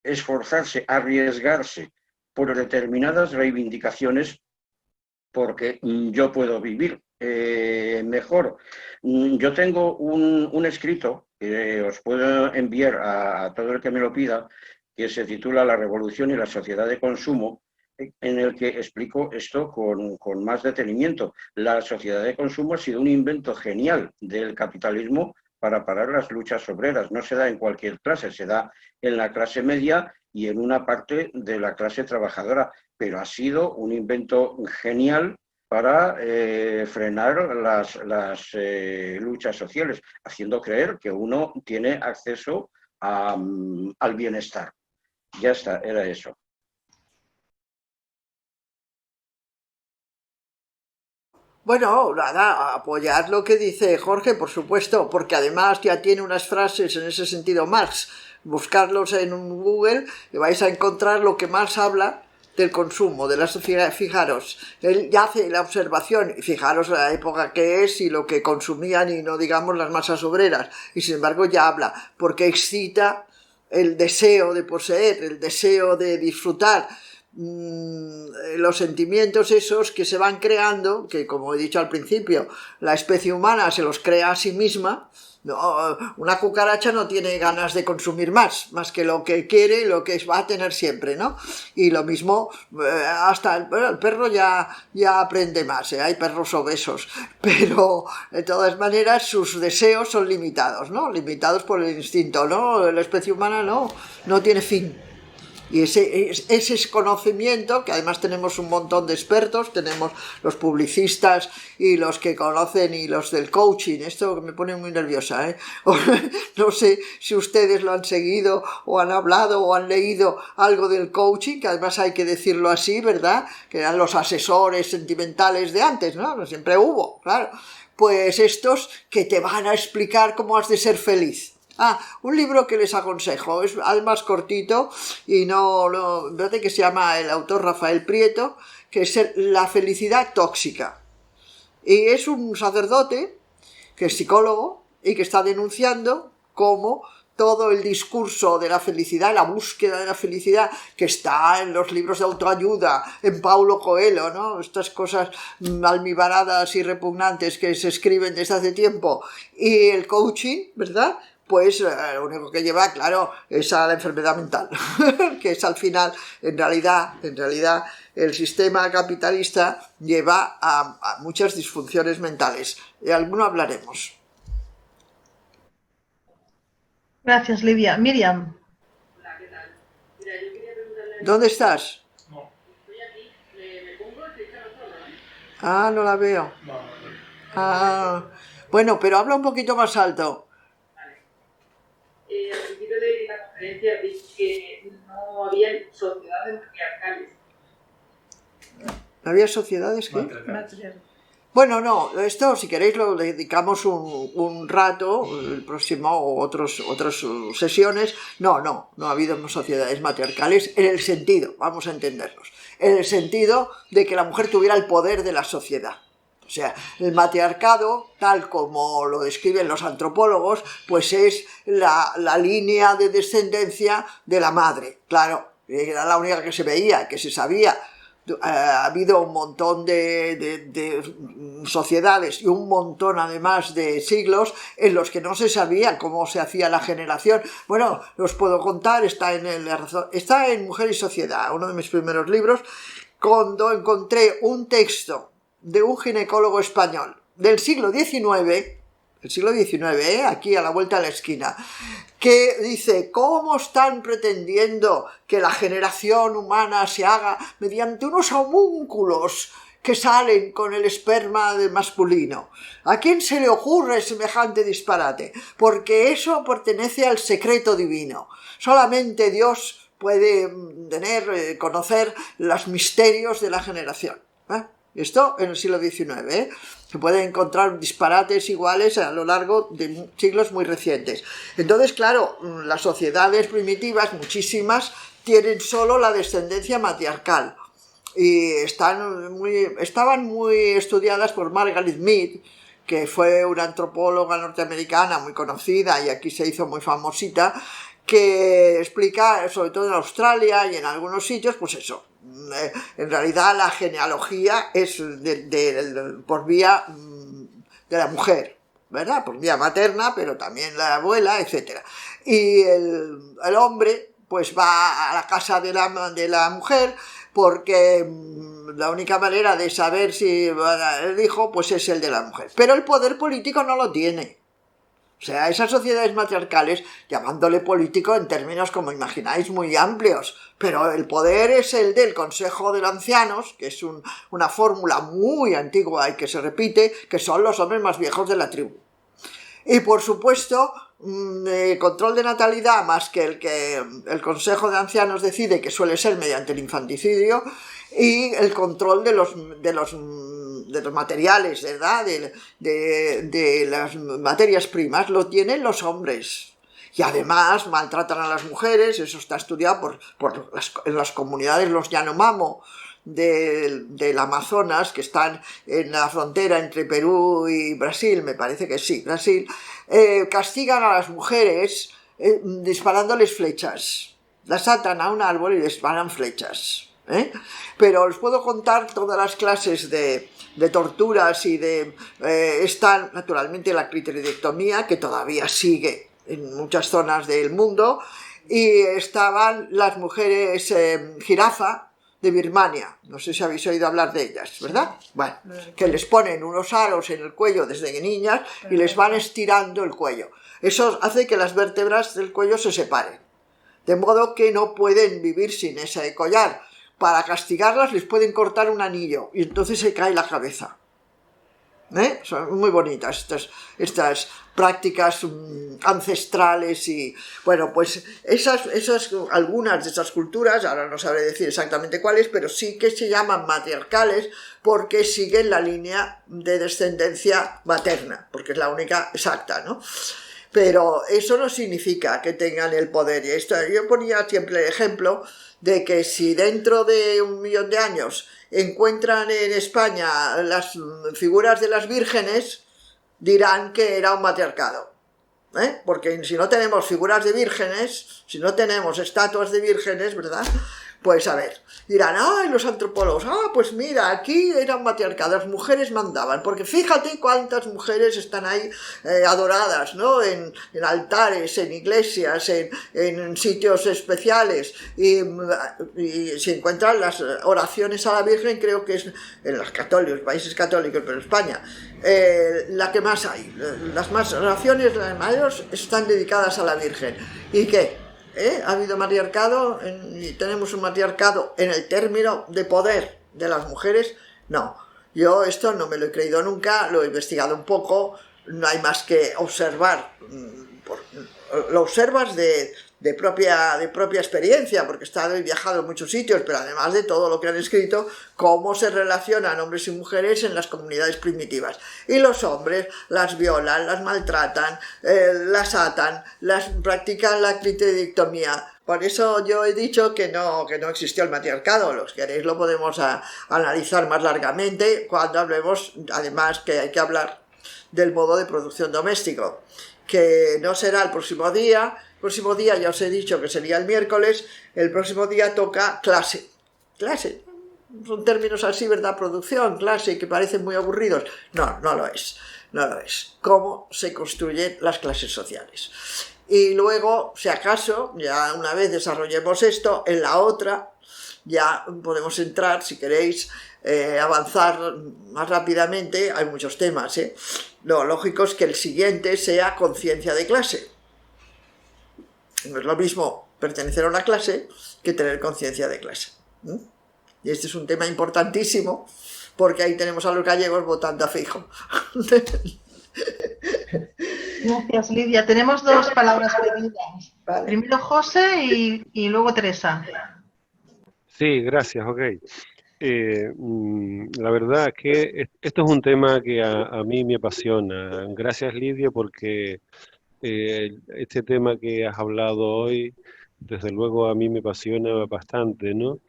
esforzarse, arriesgarse por determinadas reivindicaciones, porque yo puedo vivir mejor. Yo tengo un escrito que os puedo enviar a todo el que me lo pida, que se titula La revolución y la sociedad de consumo, en el que explico esto con más detenimiento. La sociedad de consumo ha sido un invento genial del capitalismo para parar las luchas obreras. No se da en cualquier clase, se da en la clase media y en una parte de la clase trabajadora, pero ha sido un invento genial para frenar las luchas sociales, haciendo creer que uno tiene acceso al bienestar. Ya está, era eso. Bueno, nada, apoyar lo que dice Jorge, por supuesto, porque además ya tiene unas frases en ese sentido Marx. Buscarlos en un Google y vais a encontrar lo que Marx habla del consumo, de la sociedad. Fijaros, él ya hace la observación, y fijaros la época que es y lo que consumían y no digamos las masas obreras, y sin embargo ya habla, porque excita el deseo de poseer, el deseo de disfrutar, los sentimientos esos que se van creando, que como he dicho al principio, la especie humana se los crea a sí misma. No, una cucaracha no tiene ganas de consumir más que lo que quiere y lo que va a tener siempre, ¿no? Y lo mismo, hasta el perro ya aprende más, hay perros obesos, pero de todas maneras sus deseos son limitados, ¿no? Limitados por el instinto, ¿no? La especie humana no tiene fin. Y ese conocimiento, que además tenemos un montón de expertos, tenemos los publicistas y los que conocen y los del coaching, esto me pone muy nerviosa, ¿eh? No sé si ustedes lo han seguido o han hablado o han leído algo del coaching, que además hay que decirlo así, ¿verdad? Que eran los asesores sentimentales de antes, ¿no? Siempre hubo, claro. Pues estos que te van a explicar cómo has de ser feliz. Un libro que les aconsejo, es además cortito y parece que se llama el autor Rafael Prieto, que es La felicidad tóxica. Y es un sacerdote que es psicólogo y que está denunciando cómo todo el discurso de la felicidad, la búsqueda de la felicidad, que está en los libros de autoayuda, en Paulo Coelho, ¿no? Estas cosas almibaradas y repugnantes que se escriben desde hace tiempo, y el coaching, ¿verdad?, pues lo único que lleva, claro, es a la enfermedad mental, que es al final, en realidad, el sistema capitalista lleva a muchas disfunciones mentales. De alguno hablaremos. Gracias, Lidia. Miriam. Hola, ¿qué tal? Mira, yo quería preguntarle... ¿Dónde estás? No. Estoy aquí. ¿Me pongo? Estoy sola, ¿eh? No la veo. No. Bueno, pero habla un poquito más alto. Al principio de la conferencia dije que no había sociedades matriarcales. ¿No había sociedades qué? Matriarcales. Bueno, no, esto si queréis lo dedicamos un rato, el próximo o otras sesiones. No ha habido sociedades matriarcales en el sentido, vamos a entendernos, en el sentido de que la mujer tuviera el poder de la sociedad. O sea, el matriarcado, tal como lo describen los antropólogos, pues es la línea de descendencia de la madre. Claro, era la única que se veía, que se sabía. Ha habido un montón de sociedades y un montón además de siglos en los que no se sabía cómo se hacía la generación. Bueno, os puedo contar, está en Mujer y Sociedad, uno de mis primeros libros, cuando encontré un texto de un ginecólogo español del siglo XIX, aquí a la vuelta de la esquina, que dice cómo están pretendiendo que la generación humana se haga mediante unos homúnculos que salen con el esperma de masculino. ¿A quién se le ocurre semejante disparate? Porque eso pertenece al secreto divino. Solamente Dios puede conocer los misterios de la generación. Esto en el siglo XIX, ¿eh? Se pueden encontrar disparates iguales a lo largo de siglos muy recientes. Entonces, claro, las sociedades primitivas, muchísimas, tienen solo la descendencia matriarcal y estaban muy estudiadas por Margaret Mead, que fue una antropóloga norteamericana muy conocida y aquí se hizo muy famosita, que explica, sobre todo en Australia y en algunos sitios, pues eso. En realidad la genealogía es por vía de la mujer, ¿verdad? Por vía materna, pero también la abuela, etc. Y el hombre pues va a la casa de la mujer porque la única manera de saber si el hijo pues es el de la mujer. Pero el poder político no lo tiene. O sea, esas sociedades matriarcales, llamándole político en términos, como imagináis, muy amplios, pero el poder es el del Consejo de Ancianos, que es una fórmula muy antigua y que se repite, que son los hombres más viejos de la tribu. Y por supuesto, el control de natalidad, más que el Consejo de Ancianos decide, que suele ser mediante el infanticidio, y el control de los materiales, ¿verdad? De las materias primas, lo tienen los hombres. Y además maltratan a las mujeres, eso está estudiado en las comunidades, los Yanomamo del Amazonas, que están en la frontera entre Perú y Brasil, me parece que sí, Brasil, castigan a las mujeres disparándoles flechas. Las atan a un árbol y les disparan flechas. Pero os puedo contar todas las clases de torturas y está naturalmente la clitoridectomía, que todavía sigue en muchas zonas del mundo, y estaban las mujeres jirafa de Birmania, no sé si habéis oído hablar de ellas, ¿verdad? Bueno, que les ponen unos aros en el cuello desde niñas y les van estirando el cuello. Eso hace que las vértebras del cuello se separen, de modo que no pueden vivir sin ese collar. Para castigarlas les pueden cortar un anillo y entonces se cae la cabeza. Son muy bonitas estas prácticas ancestrales y bueno, pues algunas de esas culturas, ahora no sabré decir exactamente cuáles, pero sí que se llaman matriarcales porque siguen la línea de descendencia materna, porque es la única exacta, ¿no? Pero eso no significa que tengan el poder. Y yo ponía siempre el ejemplo de que si dentro de 1 millón de años encuentran en España las figuras de las vírgenes, dirán que era un matriarcado. Porque si no tenemos figuras de vírgenes, si no tenemos estatuas de vírgenes, ¿verdad? Pues a ver, dirán, ¡ay, los antropólogos! Pues mira, aquí eran matriarcados, las mujeres mandaban, porque fíjate cuántas mujeres están ahí adoradas, ¿no? En altares, en iglesias, en sitios especiales, y se encuentran las oraciones a la Virgen, creo que es en los católicos, países católicos, pero en España, la que más hay. Las más oraciones, las mayores, están dedicadas a la Virgen. ¿Y qué? Ha habido matriarcado y tenemos un matriarcado en el término de poder de las mujeres. No, yo esto no me lo he creído nunca, lo he investigado un poco, no hay más que observar, lo observas de propia experiencia, porque he estado y viajado en muchos sitios, pero además de todo lo que han escrito, cómo se relacionan hombres y mujeres en las comunidades primitivas. Y los hombres las violan, las maltratan, las atan, practican la clitoridectomía. Por eso yo he dicho que no existió el matriarcado. Los queréis lo podemos analizar más largamente cuando hablemos, además que hay que hablar del modo de producción doméstico, que no será el próximo día. El próximo día ya os he dicho que sería el miércoles, el próximo día toca clase. Clase, son términos así, ¿verdad? Producción, clase, que parecen muy aburridos. No lo es. Cómo se construyen las clases sociales. Y luego, si acaso, ya una vez desarrollemos esto, en la otra ya podemos entrar, si queréis avanzar más rápidamente, hay muchos temas, Lo lógico es que el siguiente sea conciencia de clase. No es lo mismo pertenecer a una clase que tener conciencia de clase. Y este es un tema importantísimo, porque ahí tenemos a los gallegos votando a Feijóo. Gracias, Lidia. Tenemos 2 palabras pedidas. Vale. Primero José y luego Teresa. Sí, gracias, ok. La verdad es que esto es un tema que a mí me apasiona. Gracias, Lidia, porque este tema que has hablado hoy, desde luego a mí me apasiona bastante, ¿no?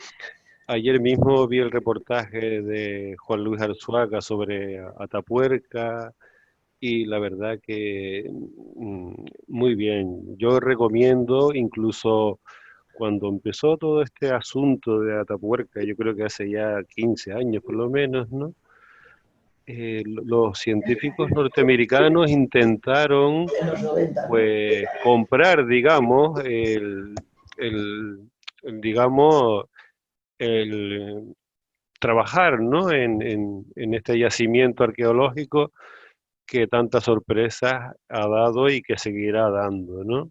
Ayer mismo vi el reportaje de Juan Luis Arzuaga sobre Atapuerca y la verdad que muy bien. Yo recomiendo, incluso cuando empezó todo este asunto de Atapuerca, yo creo que hace ya 15 años por lo menos, ¿no? Los científicos norteamericanos intentaron pues comprar, digamos, digamos, el trabajar, ¿no? en este yacimiento arqueológico que tantas sorpresas ha dado y que seguirá dando, ¿no?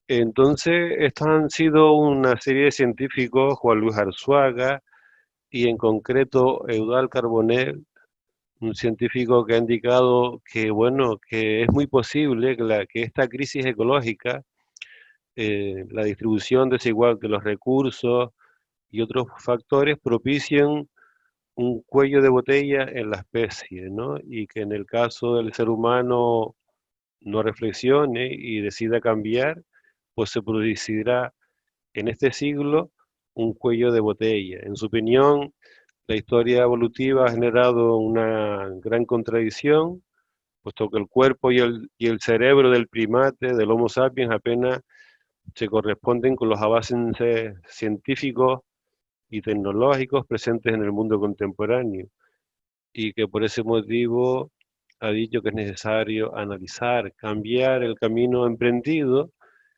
Entonces, estos han sido una serie de científicos, Juan Luis Arzuaga y en concreto Eudald Carbonell, un científico que ha indicado que, bueno, que es muy posible que esta crisis ecológica, la distribución desigual de los recursos y otros factores propicien un cuello de botella en la especie, ¿no? Y que en el caso del ser humano no reflexione y decida cambiar, pues se producirá en este siglo un cuello de botella. En su opinión, la historia evolutiva ha generado una gran contradicción, puesto que el cuerpo y el cerebro del primate, del Homo sapiens, apenas se corresponden con los avances científicos y tecnológicos presentes en el mundo contemporáneo, y que por ese motivo ha dicho que es necesario analizar, cambiar el camino emprendido,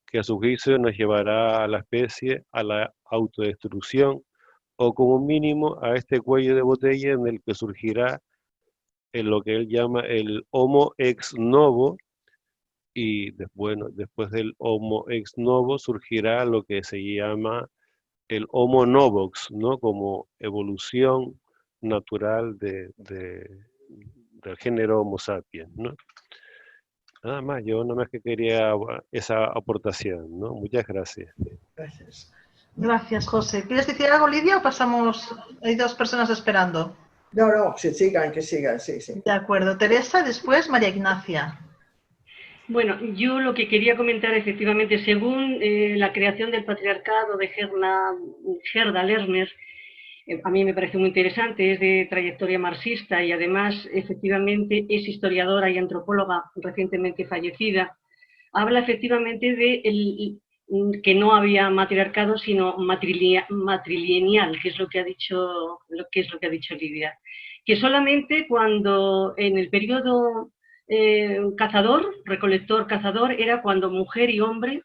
que a su juicio nos llevará a la especie a la autodestrucción, o como mínimo a este cuello de botella en el que surgirá en lo que él llama el Homo ex novo, y bueno, después del Homo ex novo surgirá lo que se llama el Homo novox, ¿no? Como evolución natural del género Homo sapiens, ¿no? Nada más, yo nada más que quería esa aportación, ¿no? Muchas gracias. Gracias. Gracias, José. ¿Quieres decir algo, Lidia, o pasamos? Hay dos personas esperando. No, que sigan, sí. De acuerdo. Teresa, después María Ignacia. Bueno, yo lo que quería comentar, efectivamente, según la creación del patriarcado de Gerda Lerner, a mí me parece muy interesante, es de trayectoria marxista y además, efectivamente, es historiadora y antropóloga recientemente fallecida. Habla efectivamente de que no había matriarcado, sino matrilineal, que es lo que ha dicho Lidia. Que solamente cuando en el periodo recolector-cazador, era cuando mujer y hombre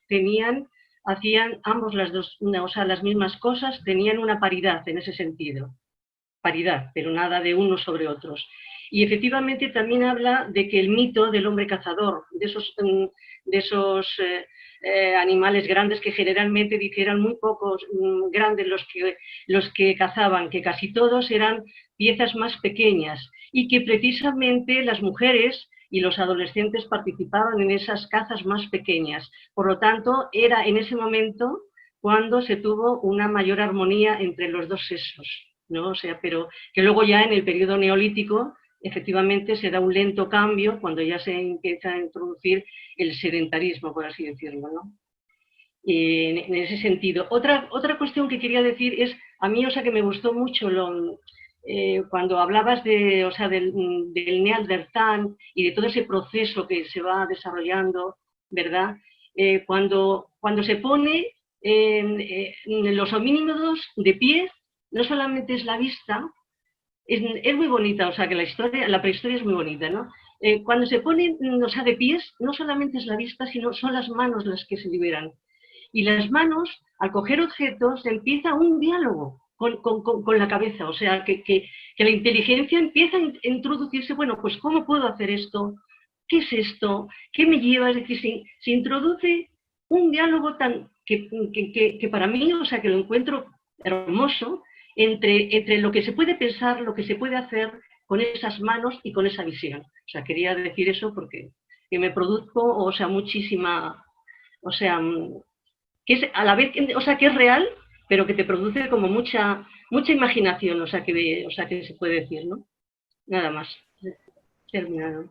hacían ambos las mismas cosas, tenían una paridad en ese sentido. Paridad, pero nada de unos sobre otros. Y efectivamente también habla de que el mito del hombre cazador, de esos animales grandes que generalmente eran muy pocos grandes los que cazaban, que casi todos eran piezas más pequeñas y que precisamente las mujeres y los adolescentes participaban en esas cazas más pequeñas. Por lo tanto, era en ese momento cuando se tuvo una mayor armonía entre los dos sexos, ¿no? O sea, pero que luego ya en el periodo neolítico efectivamente se da un lento cambio cuando ya se empieza a introducir el sedentarismo, por así decirlo, ¿no? En ese sentido. Otra cuestión que quería decir es, a mí, o sea, que me gustó mucho cuando hablabas del Neandertal y de todo ese proceso que se va desarrollando, ¿verdad? Cuando se pone los homínidos de pie, no solamente es la vista, es muy bonita, o sea, que la prehistoria es muy bonita, ¿no? Cuando se ponen, o sea, de pies, no solamente es la vista, sino son las manos las que se liberan. Y las manos, al coger objetos, empieza un diálogo con la cabeza, o sea, que la inteligencia empieza a introducirse, bueno, pues ¿cómo puedo hacer esto? ¿Qué es esto? ¿Qué me lleva? Es decir, se introduce un diálogo que para mí, o sea, que lo encuentro hermoso, entre lo que se puede pensar, lo que se puede hacer con esas manos y con esa visión. O sea, quería decir eso porque que me produjo, o sea, muchísima, o sea, que es a la vez, o sea, que es real pero que te produce como mucha imaginación, o sea que se puede decir, ¿no? Nada más. Terminado.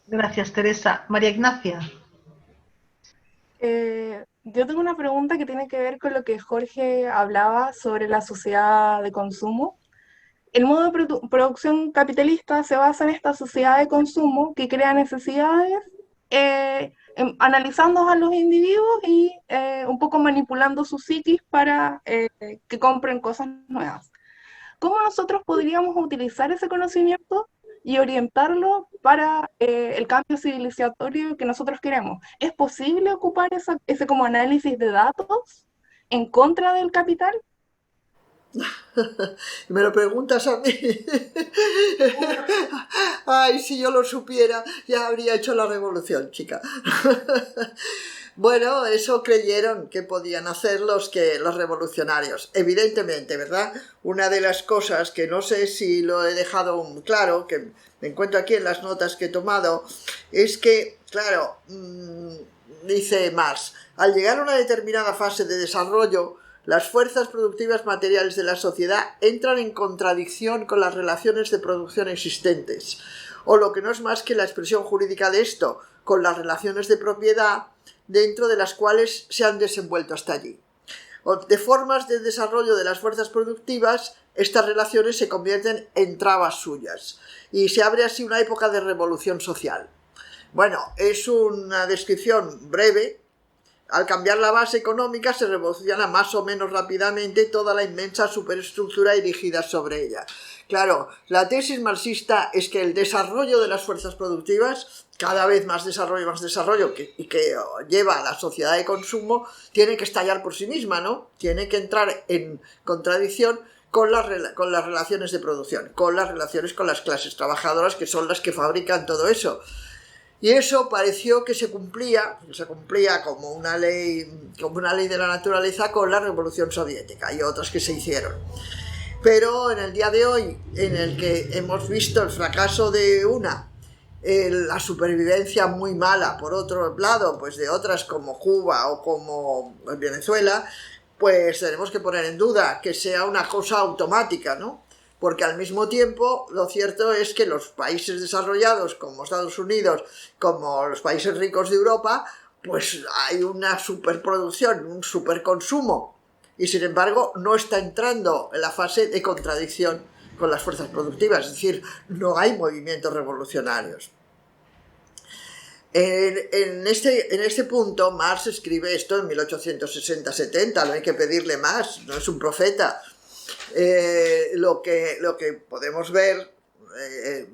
Gracias, Teresa. María Ignacia. Yo tengo una pregunta que tiene que ver con lo que Jorge hablaba sobre la sociedad de consumo. El modo de producción capitalista se basa en esta sociedad de consumo que crea necesidades, analizando a los individuos y un poco manipulando su psiquis para que compren cosas nuevas. ¿Cómo nosotros podríamos utilizar ese conocimiento y orientarlo para el cambio civilizatorio que nosotros queremos? ¿Es posible ocupar ese como análisis de datos en contra del capital? Me lo preguntas a mí. Ay, si yo lo supiera, ya habría hecho la revolución, chica. Bueno, eso creyeron que podían hacer los revolucionarios, evidentemente, ¿verdad? Una de las cosas que no sé si lo he dejado claro, que me encuentro aquí en las notas que he tomado, es que, claro, dice Marx, al llegar a una determinada fase de desarrollo, las fuerzas productivas materiales de la sociedad entran en contradicción con las relaciones de producción existentes, o lo que no es más que la expresión jurídica de esto, con las relaciones de propiedad dentro de las cuales se han desenvuelto hasta allí. De formas de desarrollo de las fuerzas productivas, estas relaciones se convierten en trabas suyas, y se abre así una época de revolución social. Bueno, es una descripción breve. Al cambiar la base económica se revoluciona más o menos rápidamente toda la inmensa superestructura erigida sobre ella. Claro, la tesis marxista es que el desarrollo de las fuerzas productivas, cada vez más desarrollo, y que lleva a la sociedad de consumo, tiene que estallar por sí misma, ¿no? Tiene que entrar en contradicción con las relaciones de producción, con las relaciones con las clases trabajadoras, que son las que fabrican todo eso. Y eso pareció que se cumplía como una ley de la naturaleza con la Revolución Soviética y otras que se hicieron. Pero en el día de hoy, en el que hemos visto el fracaso de la supervivencia muy mala, por otro lado, pues de otras como Cuba o como Venezuela, pues tenemos que poner en duda que sea una cosa automática, ¿no? Porque al mismo tiempo lo cierto es que los países desarrollados como Estados Unidos, como los países ricos de Europa, pues hay una superproducción, un superconsumo, y sin embargo no está entrando en la fase de contradicción con las fuerzas productivas, es decir, no hay movimientos revolucionarios. En este punto Marx escribe esto en 1860-70, no hay que pedirle más, no es un profeta. Lo que podemos ver,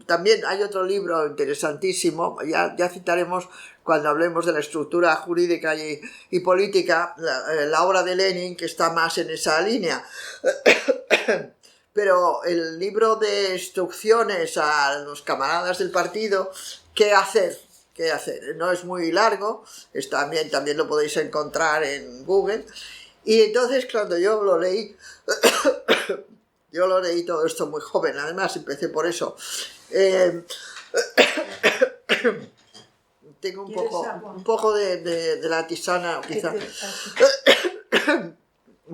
también hay otro libro interesantísimo, ya citaremos cuando hablemos de la estructura jurídica y política, la obra de Lenin, que está más en esa línea. Pero el libro de instrucciones a los camaradas del partido, ¿qué hacer? No es muy largo, también lo podéis encontrar en Google. Y entonces cuando yo lo leí todo esto muy joven, además empecé por eso. Tengo un poco de la tisana, quizá.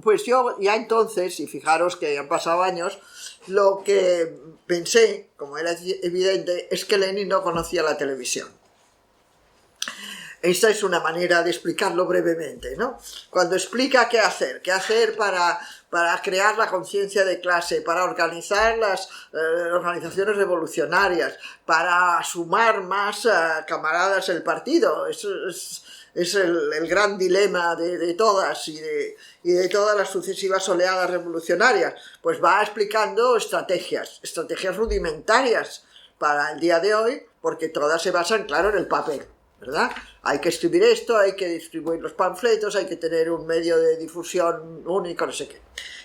Pues yo ya entonces, y fijaros que han pasado años, lo que pensé, como era evidente, es que Lenin no conocía la televisión. Esta es una manera de explicarlo brevemente, ¿no? Cuando explica qué hacer para crear la conciencia de clase, para organizar las organizaciones revolucionarias, para sumar más camaradas el partido. Eso es el gran dilema de todas y de todas las sucesivas oleadas revolucionarias. Pues va explicando estrategias rudimentarias para el día de hoy, porque todas se basan, claro, en el papel, ¿verdad? Hay que escribir esto, hay que distribuir los panfletos, hay que tener un medio de difusión único, no sé qué.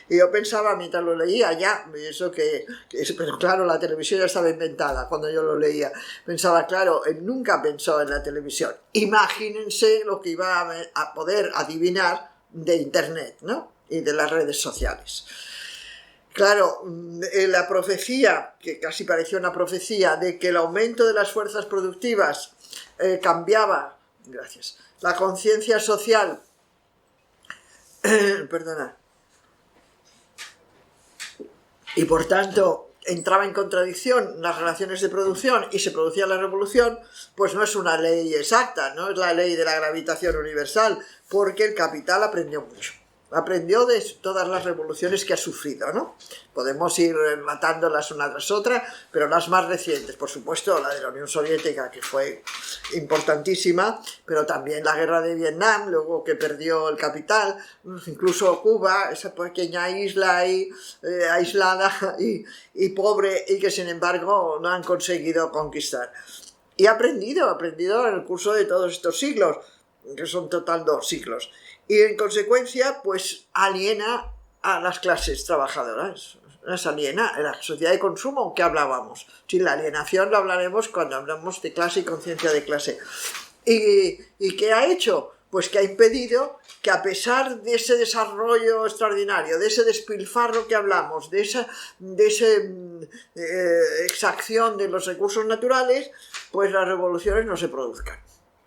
Y yo pensaba, mientras lo leía pero claro, la televisión ya estaba inventada cuando yo lo leía. Pensaba, claro, él nunca pensó en la televisión. Imagínense lo que iba a poder adivinar de Internet, ¿no? Y de las redes sociales. Claro, la profecía, que casi parecía una profecía, de que el aumento de las fuerzas productivas cambiaba, la conciencia social, y por tanto entraba en contradicción las relaciones de producción y se producía la revolución, pues no es una ley exacta, no es la ley de la gravitación universal, porque el capital aprendió mucho. Aprendió de todas las revoluciones que ha sufrido, ¿no? Podemos ir matándolas una tras otra, pero las más recientes, por supuesto, la de la Unión Soviética, que fue importantísima, pero también la guerra de Vietnam, luego que perdió el capital, incluso Cuba, esa pequeña isla ahí, aislada y pobre, y que sin embargo no han conseguido conquistar. Y ha aprendido en el curso de todos estos siglos, que son total 2 siglos. Y en consecuencia, pues aliena a las clases trabajadoras, las aliena en la sociedad de consumo que hablábamos. Sí, la alienación lo hablaremos cuando hablamos de clase y conciencia de clase. ¿Y qué ha hecho? Pues que ha impedido que, a pesar de ese desarrollo extraordinario, de ese despilfarro que hablamos, de esa exacción de los recursos naturales, pues las revoluciones no se produzcan.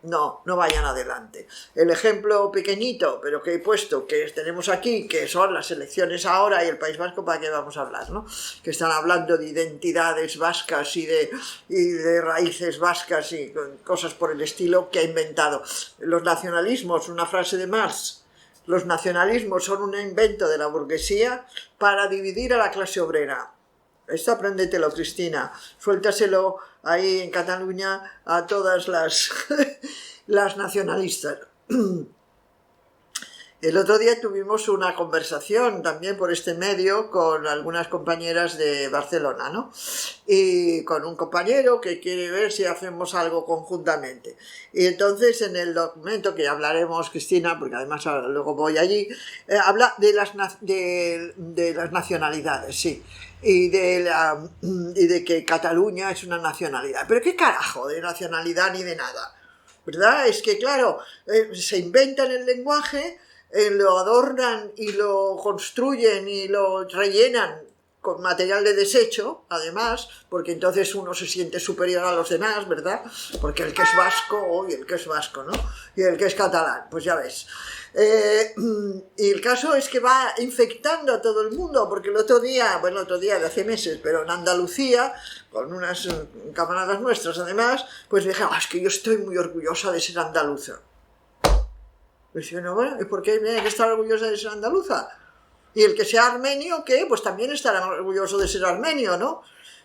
No vayan adelante. El ejemplo pequeñito, pero que he puesto, que tenemos aquí, que son las elecciones ahora y el País Vasco, ¿para qué vamos a hablar, no? Que están hablando de identidades vascas y de raíces vascas y cosas por el estilo que ha inventado. Los nacionalismos, una frase de Marx, los nacionalismos son un invento de la burguesía para dividir a la clase obrera. Esto apréndetelo, Cristina, suéltaselo ahí en Cataluña a todas las nacionalistas. El otro día tuvimos una conversación también por este medio con algunas compañeras de Barcelona, ¿no? Y con un compañero que quiere ver si hacemos algo conjuntamente. Y entonces en el documento, que ya hablaremos, Cristina, porque además luego voy allí, habla de las nacionalidades, sí. Y de que Cataluña es una nacionalidad. Pero qué carajo de nacionalidad ni de nada, ¿verdad? Es que claro, se inventan el lenguaje, lo adornan y lo construyen y lo rellenan con material de desecho, además, porque entonces uno se siente superior a los demás, ¿verdad? Porque el que es vasco, y el que es vasco, ¿no? Y el que es catalán, pues ya ves. Y el caso es que va infectando a todo el mundo, porque el otro día de hace meses, pero en Andalucía, con unas camaradas nuestras además, pues dije, es que yo estoy muy orgullosa de ser andaluza. Pues yo, no, bueno, ¿y por qué tiene que estar orgullosa de ser andaluza? Y el que sea armenio, ¿qué? Pues también estará orgulloso de ser armenio, ¿no?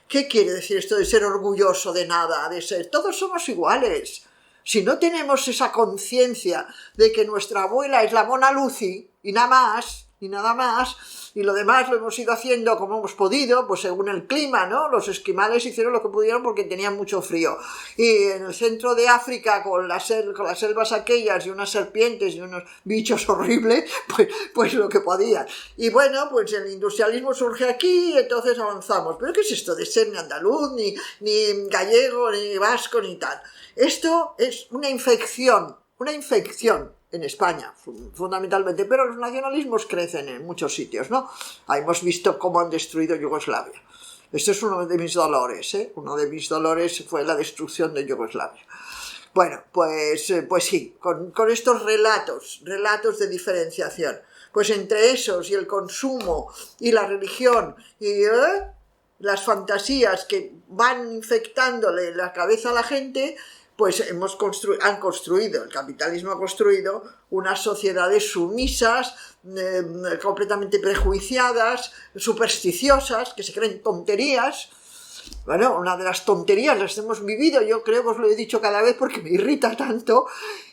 ¿Qué quiere decir esto de ser orgulloso de nada? De ser, todos somos iguales. Si no tenemos esa conciencia de que nuestra abuela es la Mona Lucy y nada más, y lo demás lo hemos ido haciendo como hemos podido, pues según el clima, ¿no? Los esquimales hicieron lo que pudieron porque tenían mucho frío. Y en el centro de África, con las selvas aquellas y unas serpientes y unos bichos horribles, pues lo que podían. Y bueno, pues el industrialismo surge aquí y entonces avanzamos. ¿Pero qué es esto de ser ni andaluz, ni gallego, ni vasco, ni tal? Esto es una infección en España, fundamentalmente, pero los nacionalismos crecen en muchos sitios, ¿no? Hemos visto cómo han destruido Yugoslavia. Esto es uno de mis dolores, ¿eh? Uno de mis dolores fue la destrucción de Yugoslavia. Bueno, pues sí, con estos relatos de diferenciación, pues entre esos y el consumo y la religión y las fantasías que van infectándole la cabeza a la gente, pues el capitalismo ha construido unas sociedades sumisas, completamente prejuiciadas, supersticiosas, que se creen tonterías. Bueno, una de las tonterías las hemos vivido, yo creo que os lo he dicho cada vez porque me irrita tanto,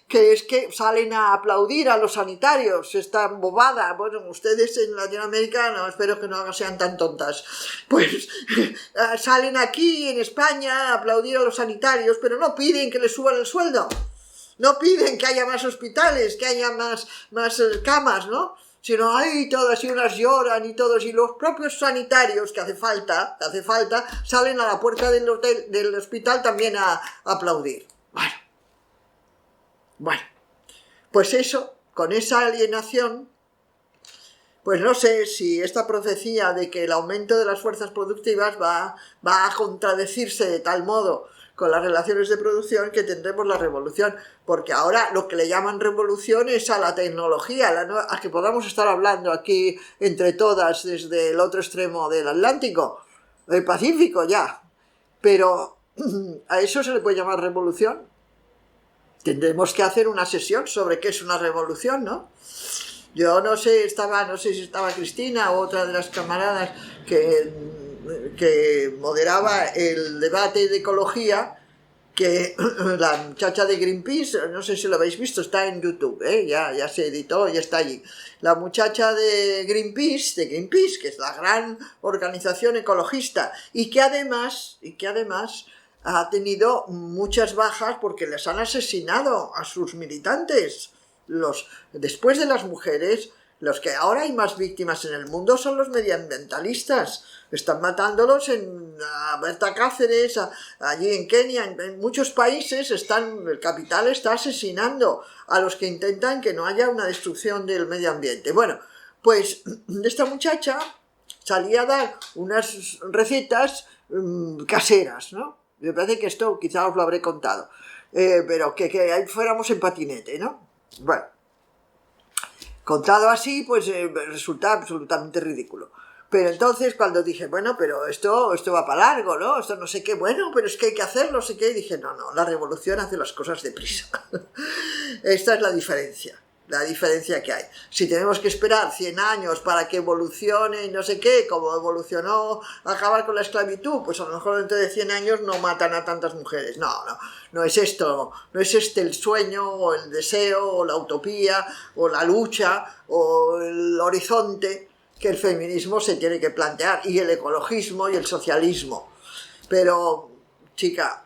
que es que salen a aplaudir a los sanitarios, esta bobada. Bueno, ustedes en Latinoamérica, no, espero que no sean tan tontas, pues salen aquí en España a aplaudir a los sanitarios, pero no piden que les suban el sueldo, no piden que haya más hospitales, que haya más camas, ¿no? Sino, todas y unas lloran y todos, y los propios sanitarios, que hace falta, salen a la puerta del hospital también a aplaudir. Bueno, pues eso, con esa alienación, pues no sé si esta profecía de que el aumento de las fuerzas productivas va a contradecirse de tal modo con las relaciones de producción que tendremos la revolución, porque ahora lo que le llaman revolución es a la tecnología, a que podamos estar hablando aquí entre todas desde el otro extremo del Atlántico, del Pacífico ya, pero ¿a eso se le puede llamar revolución? Tendremos que hacer una sesión sobre qué es una revolución, ¿no? Yo no sé si estaba Cristina o otra de las camaradas que moderaba el debate de ecología, que la muchacha de Greenpeace, no sé si lo habéis visto, está en YouTube, ya se editó y está allí. La muchacha de Greenpeace, que es la gran organización ecologista, y que además ha tenido muchas bajas porque les han asesinado a sus militantes. Después de las mujeres, los que ahora hay más víctimas en el mundo son los medioambientalistas. Están matándolos a Berta Cáceres, allí en Kenia, en muchos países el capital está asesinando a los que intentan que no haya una destrucción del medio ambiente. Bueno, pues esta muchacha salía a dar unas recetas caseras, ¿no? Me parece que esto quizá os lo habré contado, pero que ahí fuéramos en patinete, ¿no? Bueno, contado así, pues resulta absolutamente ridículo. Pero entonces cuando dije, bueno, pero esto va para largo, ¿no? Esto no sé qué, bueno, pero es que hay que hacerlo, no sé qué, y dije, no, la revolución hace las cosas deprisa. Esta es la diferencia que hay. Si tenemos que esperar 100 años para que evolucione y no sé qué, como evolucionó acabar con la esclavitud, pues a lo mejor dentro de 100 años no matan a tantas mujeres. No es esto, no es este el sueño o el deseo o la utopía o la lucha o el horizonte que el feminismo se tiene que plantear, y el ecologismo y el socialismo. Pero, chica,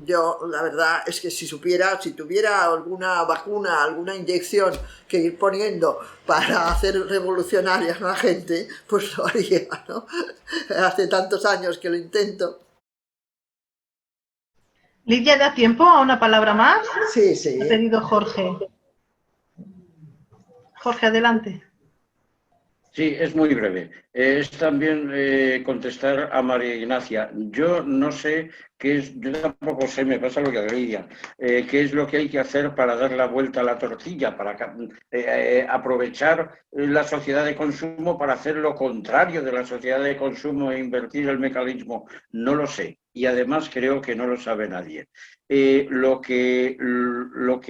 yo la verdad es que si tuviera alguna vacuna, alguna inyección que ir poniendo para hacer revolucionaria a la gente, pues lo haría, ¿no? Hace tantos años que lo intento. Lidia, ¿da tiempo a una palabra más? Sí. Ha pedido Jorge. Jorge, adelante. Sí, es muy breve. Es también contestar a María Ignacia. Yo no sé yo tampoco sé, me pasa lo que a Lidia, qué es lo que hay que hacer para dar la vuelta a la tortilla, para aprovechar la sociedad de consumo para hacer lo contrario de la sociedad de consumo e invertir el mecanismo. No lo sé. Y además creo que no lo sabe nadie. Lo que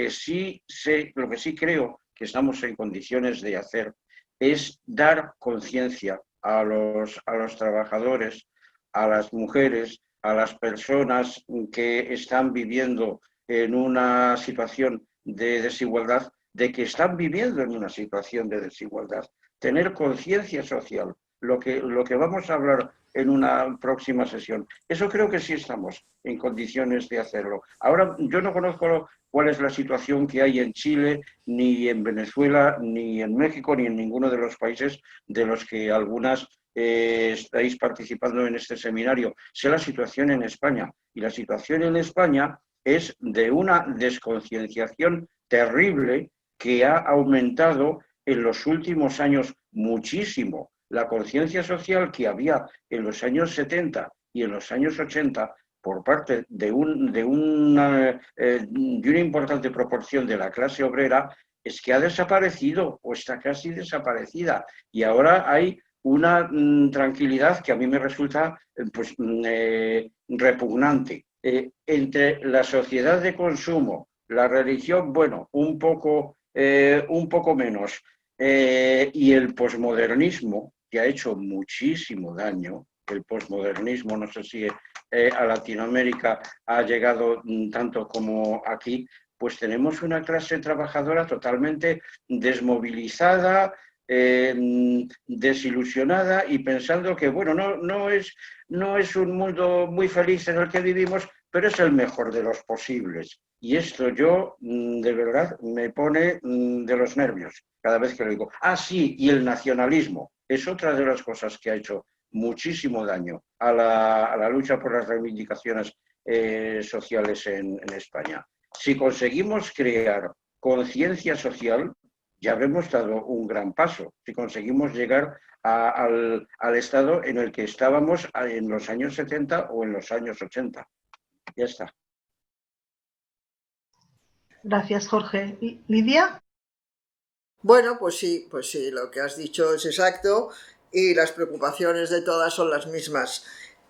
sí sé, lo que sí creo que estamos en condiciones de hacer es dar conciencia a los trabajadores, a las mujeres, a las personas que están viviendo en una situación de desigualdad, de que están viviendo en una situación de desigualdad. Tener conciencia social, lo que vamos a hablar en una próxima sesión. Eso creo que sí estamos en condiciones de hacerlo. Ahora, yo no conozco cuál es la situación que hay en Chile, ni en Venezuela, ni en México, ni en ninguno de los países de los que algunas estáis participando en este seminario. Sé la situación en España, y la situación en España es de una desconcienciación terrible que ha aumentado en los últimos años muchísimo. La conciencia social que había en los años 70 y en los años 80 por parte de una importante proporción de la clase obrera es que ha desaparecido o está casi desaparecida. Y ahora hay una tranquilidad que a mí me resulta repugnante. Entre la sociedad de consumo, la religión, bueno, un poco menos, y el posmodernismo, que ha hecho muchísimo daño. El posmodernismo, no sé si a Latinoamérica ha llegado tanto como aquí, pues tenemos una clase trabajadora totalmente desmovilizada, desilusionada y pensando que, bueno, no es un mundo muy feliz en el que vivimos, pero es el mejor de los posibles. Y esto yo, de verdad, me pone de los nervios cada vez que lo digo. Ah, sí, y el nacionalismo es otra de las cosas que ha hecho muchísimo daño a la lucha por las reivindicaciones sociales en España. Si conseguimos crear conciencia social, ya habremos dado un gran paso. Si conseguimos llegar al estado en el que estábamos en los años 70 o en los años 80. Ya está. Gracias, Jorge. ¿Lidia? Bueno, pues sí, lo que has dicho es exacto y las preocupaciones de todas son las mismas.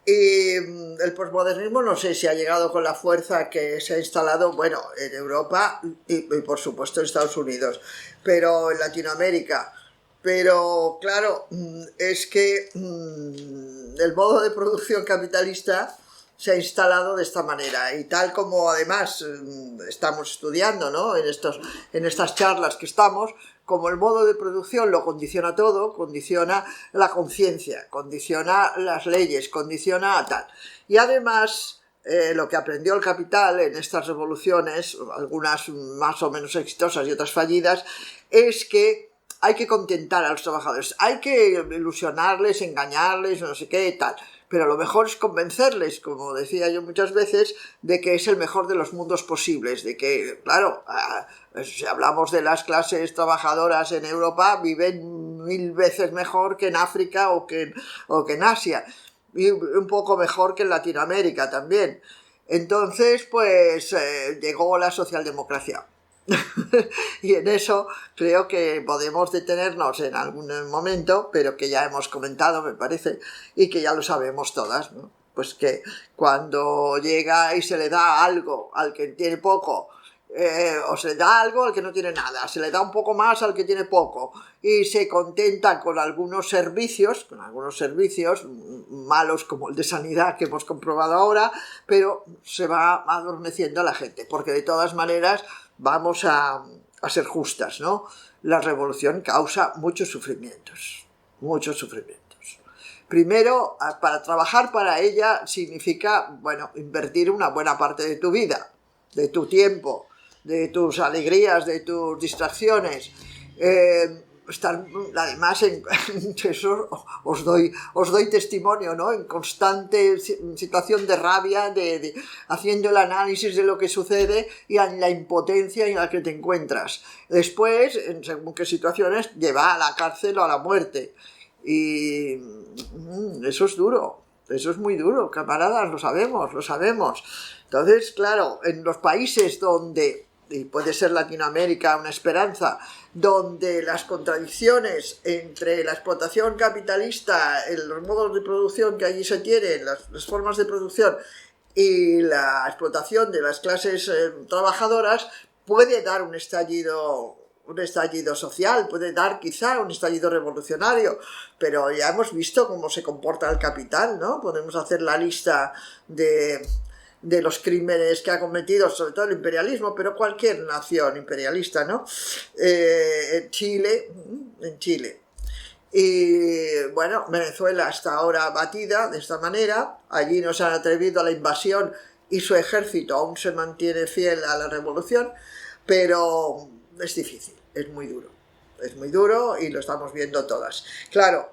Y el posmodernismo no sé si ha llegado con la fuerza que se ha instalado, bueno, en Europa y por supuesto en Estados Unidos, pero en Latinoamérica. Pero claro, es que el modo de producción capitalista se ha instalado de esta manera y tal como además estamos estudiando, ¿no? en estas charlas que estamos, como el modo de producción lo condiciona todo, condiciona la conciencia, condiciona las leyes, condiciona tal. Y además lo que aprendió el capital en estas revoluciones, algunas más o menos exitosas y otras fallidas, es que hay que contentar a los trabajadores, hay que ilusionarles, engañarles, no sé qué, tal. Pero lo mejor es convencerles, como decía yo muchas veces, de que es el mejor de los mundos posibles, de que, claro, si hablamos de las clases trabajadoras en Europa, viven 1000 veces mejor que en África o que en Asia, y un poco mejor que en Latinoamérica también. Entonces, pues, llegó la socialdemocracia. Y en eso creo que podemos detenernos en algún momento, pero que ya hemos comentado, me parece, y que ya lo sabemos todas, ¿no? Pues que cuando llega y se le da algo al que tiene poco, o se le da algo al que no tiene nada, se le da un poco más al que tiene poco, y se contenta con algunos servicios malos como el de sanidad que hemos comprobado ahora, pero se va adormeciendo a la gente, porque de todas maneras vamos a ser justas, ¿no? La revolución causa muchos sufrimientos. Primero, para trabajar para ella significa, bueno, invertir una buena parte de tu vida, de tu tiempo, de tus alegrías, de tus distracciones. Estar, además, eso os doy testimonio, ¿no? En constante situación de rabia, haciendo el análisis de lo que sucede y en la impotencia en la que te encuentras. Después, en según qué situaciones, lleva a la cárcel o a la muerte. Y eso es duro, eso es muy duro, camaradas, lo sabemos. Entonces, claro, en los países donde, y puede ser Latinoamérica una esperanza, donde las contradicciones entre la explotación capitalista, los modos de producción que allí se tienen, las formas de producción y la explotación de las clases trabajadoras, puede dar un estallido social, puede dar quizá un estallido revolucionario, pero ya hemos visto cómo se comporta el capital, ¿no? Podemos hacer la lista de los crímenes que ha cometido, sobre todo el imperialismo, pero cualquier nación imperialista, ¿no? En Chile. Y bueno, Venezuela hasta ahora batida de esta manera, allí no se han atrevido a la invasión y su ejército aún se mantiene fiel a la revolución, pero es difícil, es muy duro y lo estamos viendo todas. Claro,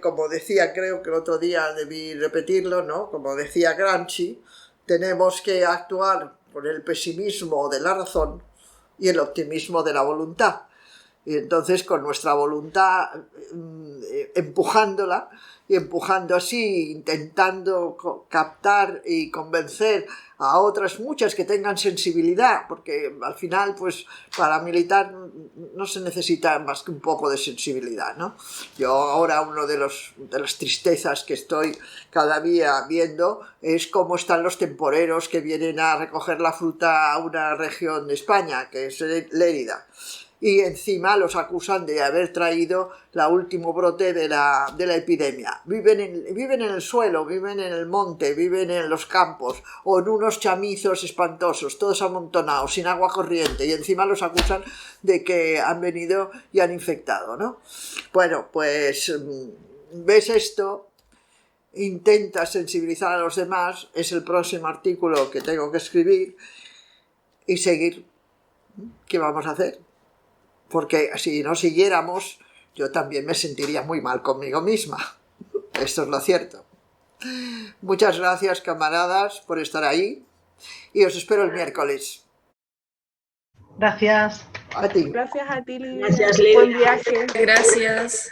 como decía, creo que el otro día debí repetirlo, ¿no? Como decía Gramsci, tenemos que actuar con el pesimismo de la razón y el optimismo de la voluntad. Y entonces con nuestra voluntad empujándola y empujando así, intentando captar y convencer a otras muchas que tengan sensibilidad, porque al final, pues, para militar no se necesita más que un poco de sensibilidad, ¿no? Yo ahora una de las tristezas que estoy cada día viendo es cómo están los temporeros que vienen a recoger la fruta a una región de España, que es Lérida. Y encima los acusan de haber traído el último brote de la epidemia. Viven en el suelo, viven en el monte, viven en los campos o en unos chamizos espantosos, todos amontonados, sin agua corriente, y encima los acusan de que han venido y han infectado, ¿no? Bueno, pues ves esto, intentas sensibilizar a los demás, es el próximo artículo que tengo que escribir, y seguir. ¿Qué vamos a hacer? Porque si no siguiéramos, yo también me sentiría muy mal conmigo misma. Esto es lo cierto. Muchas gracias, camaradas, por estar ahí y os espero el miércoles. Gracias. A ti. Gracias a ti, Lidia. Gracias, Lidia. Buen viaje. Gracias.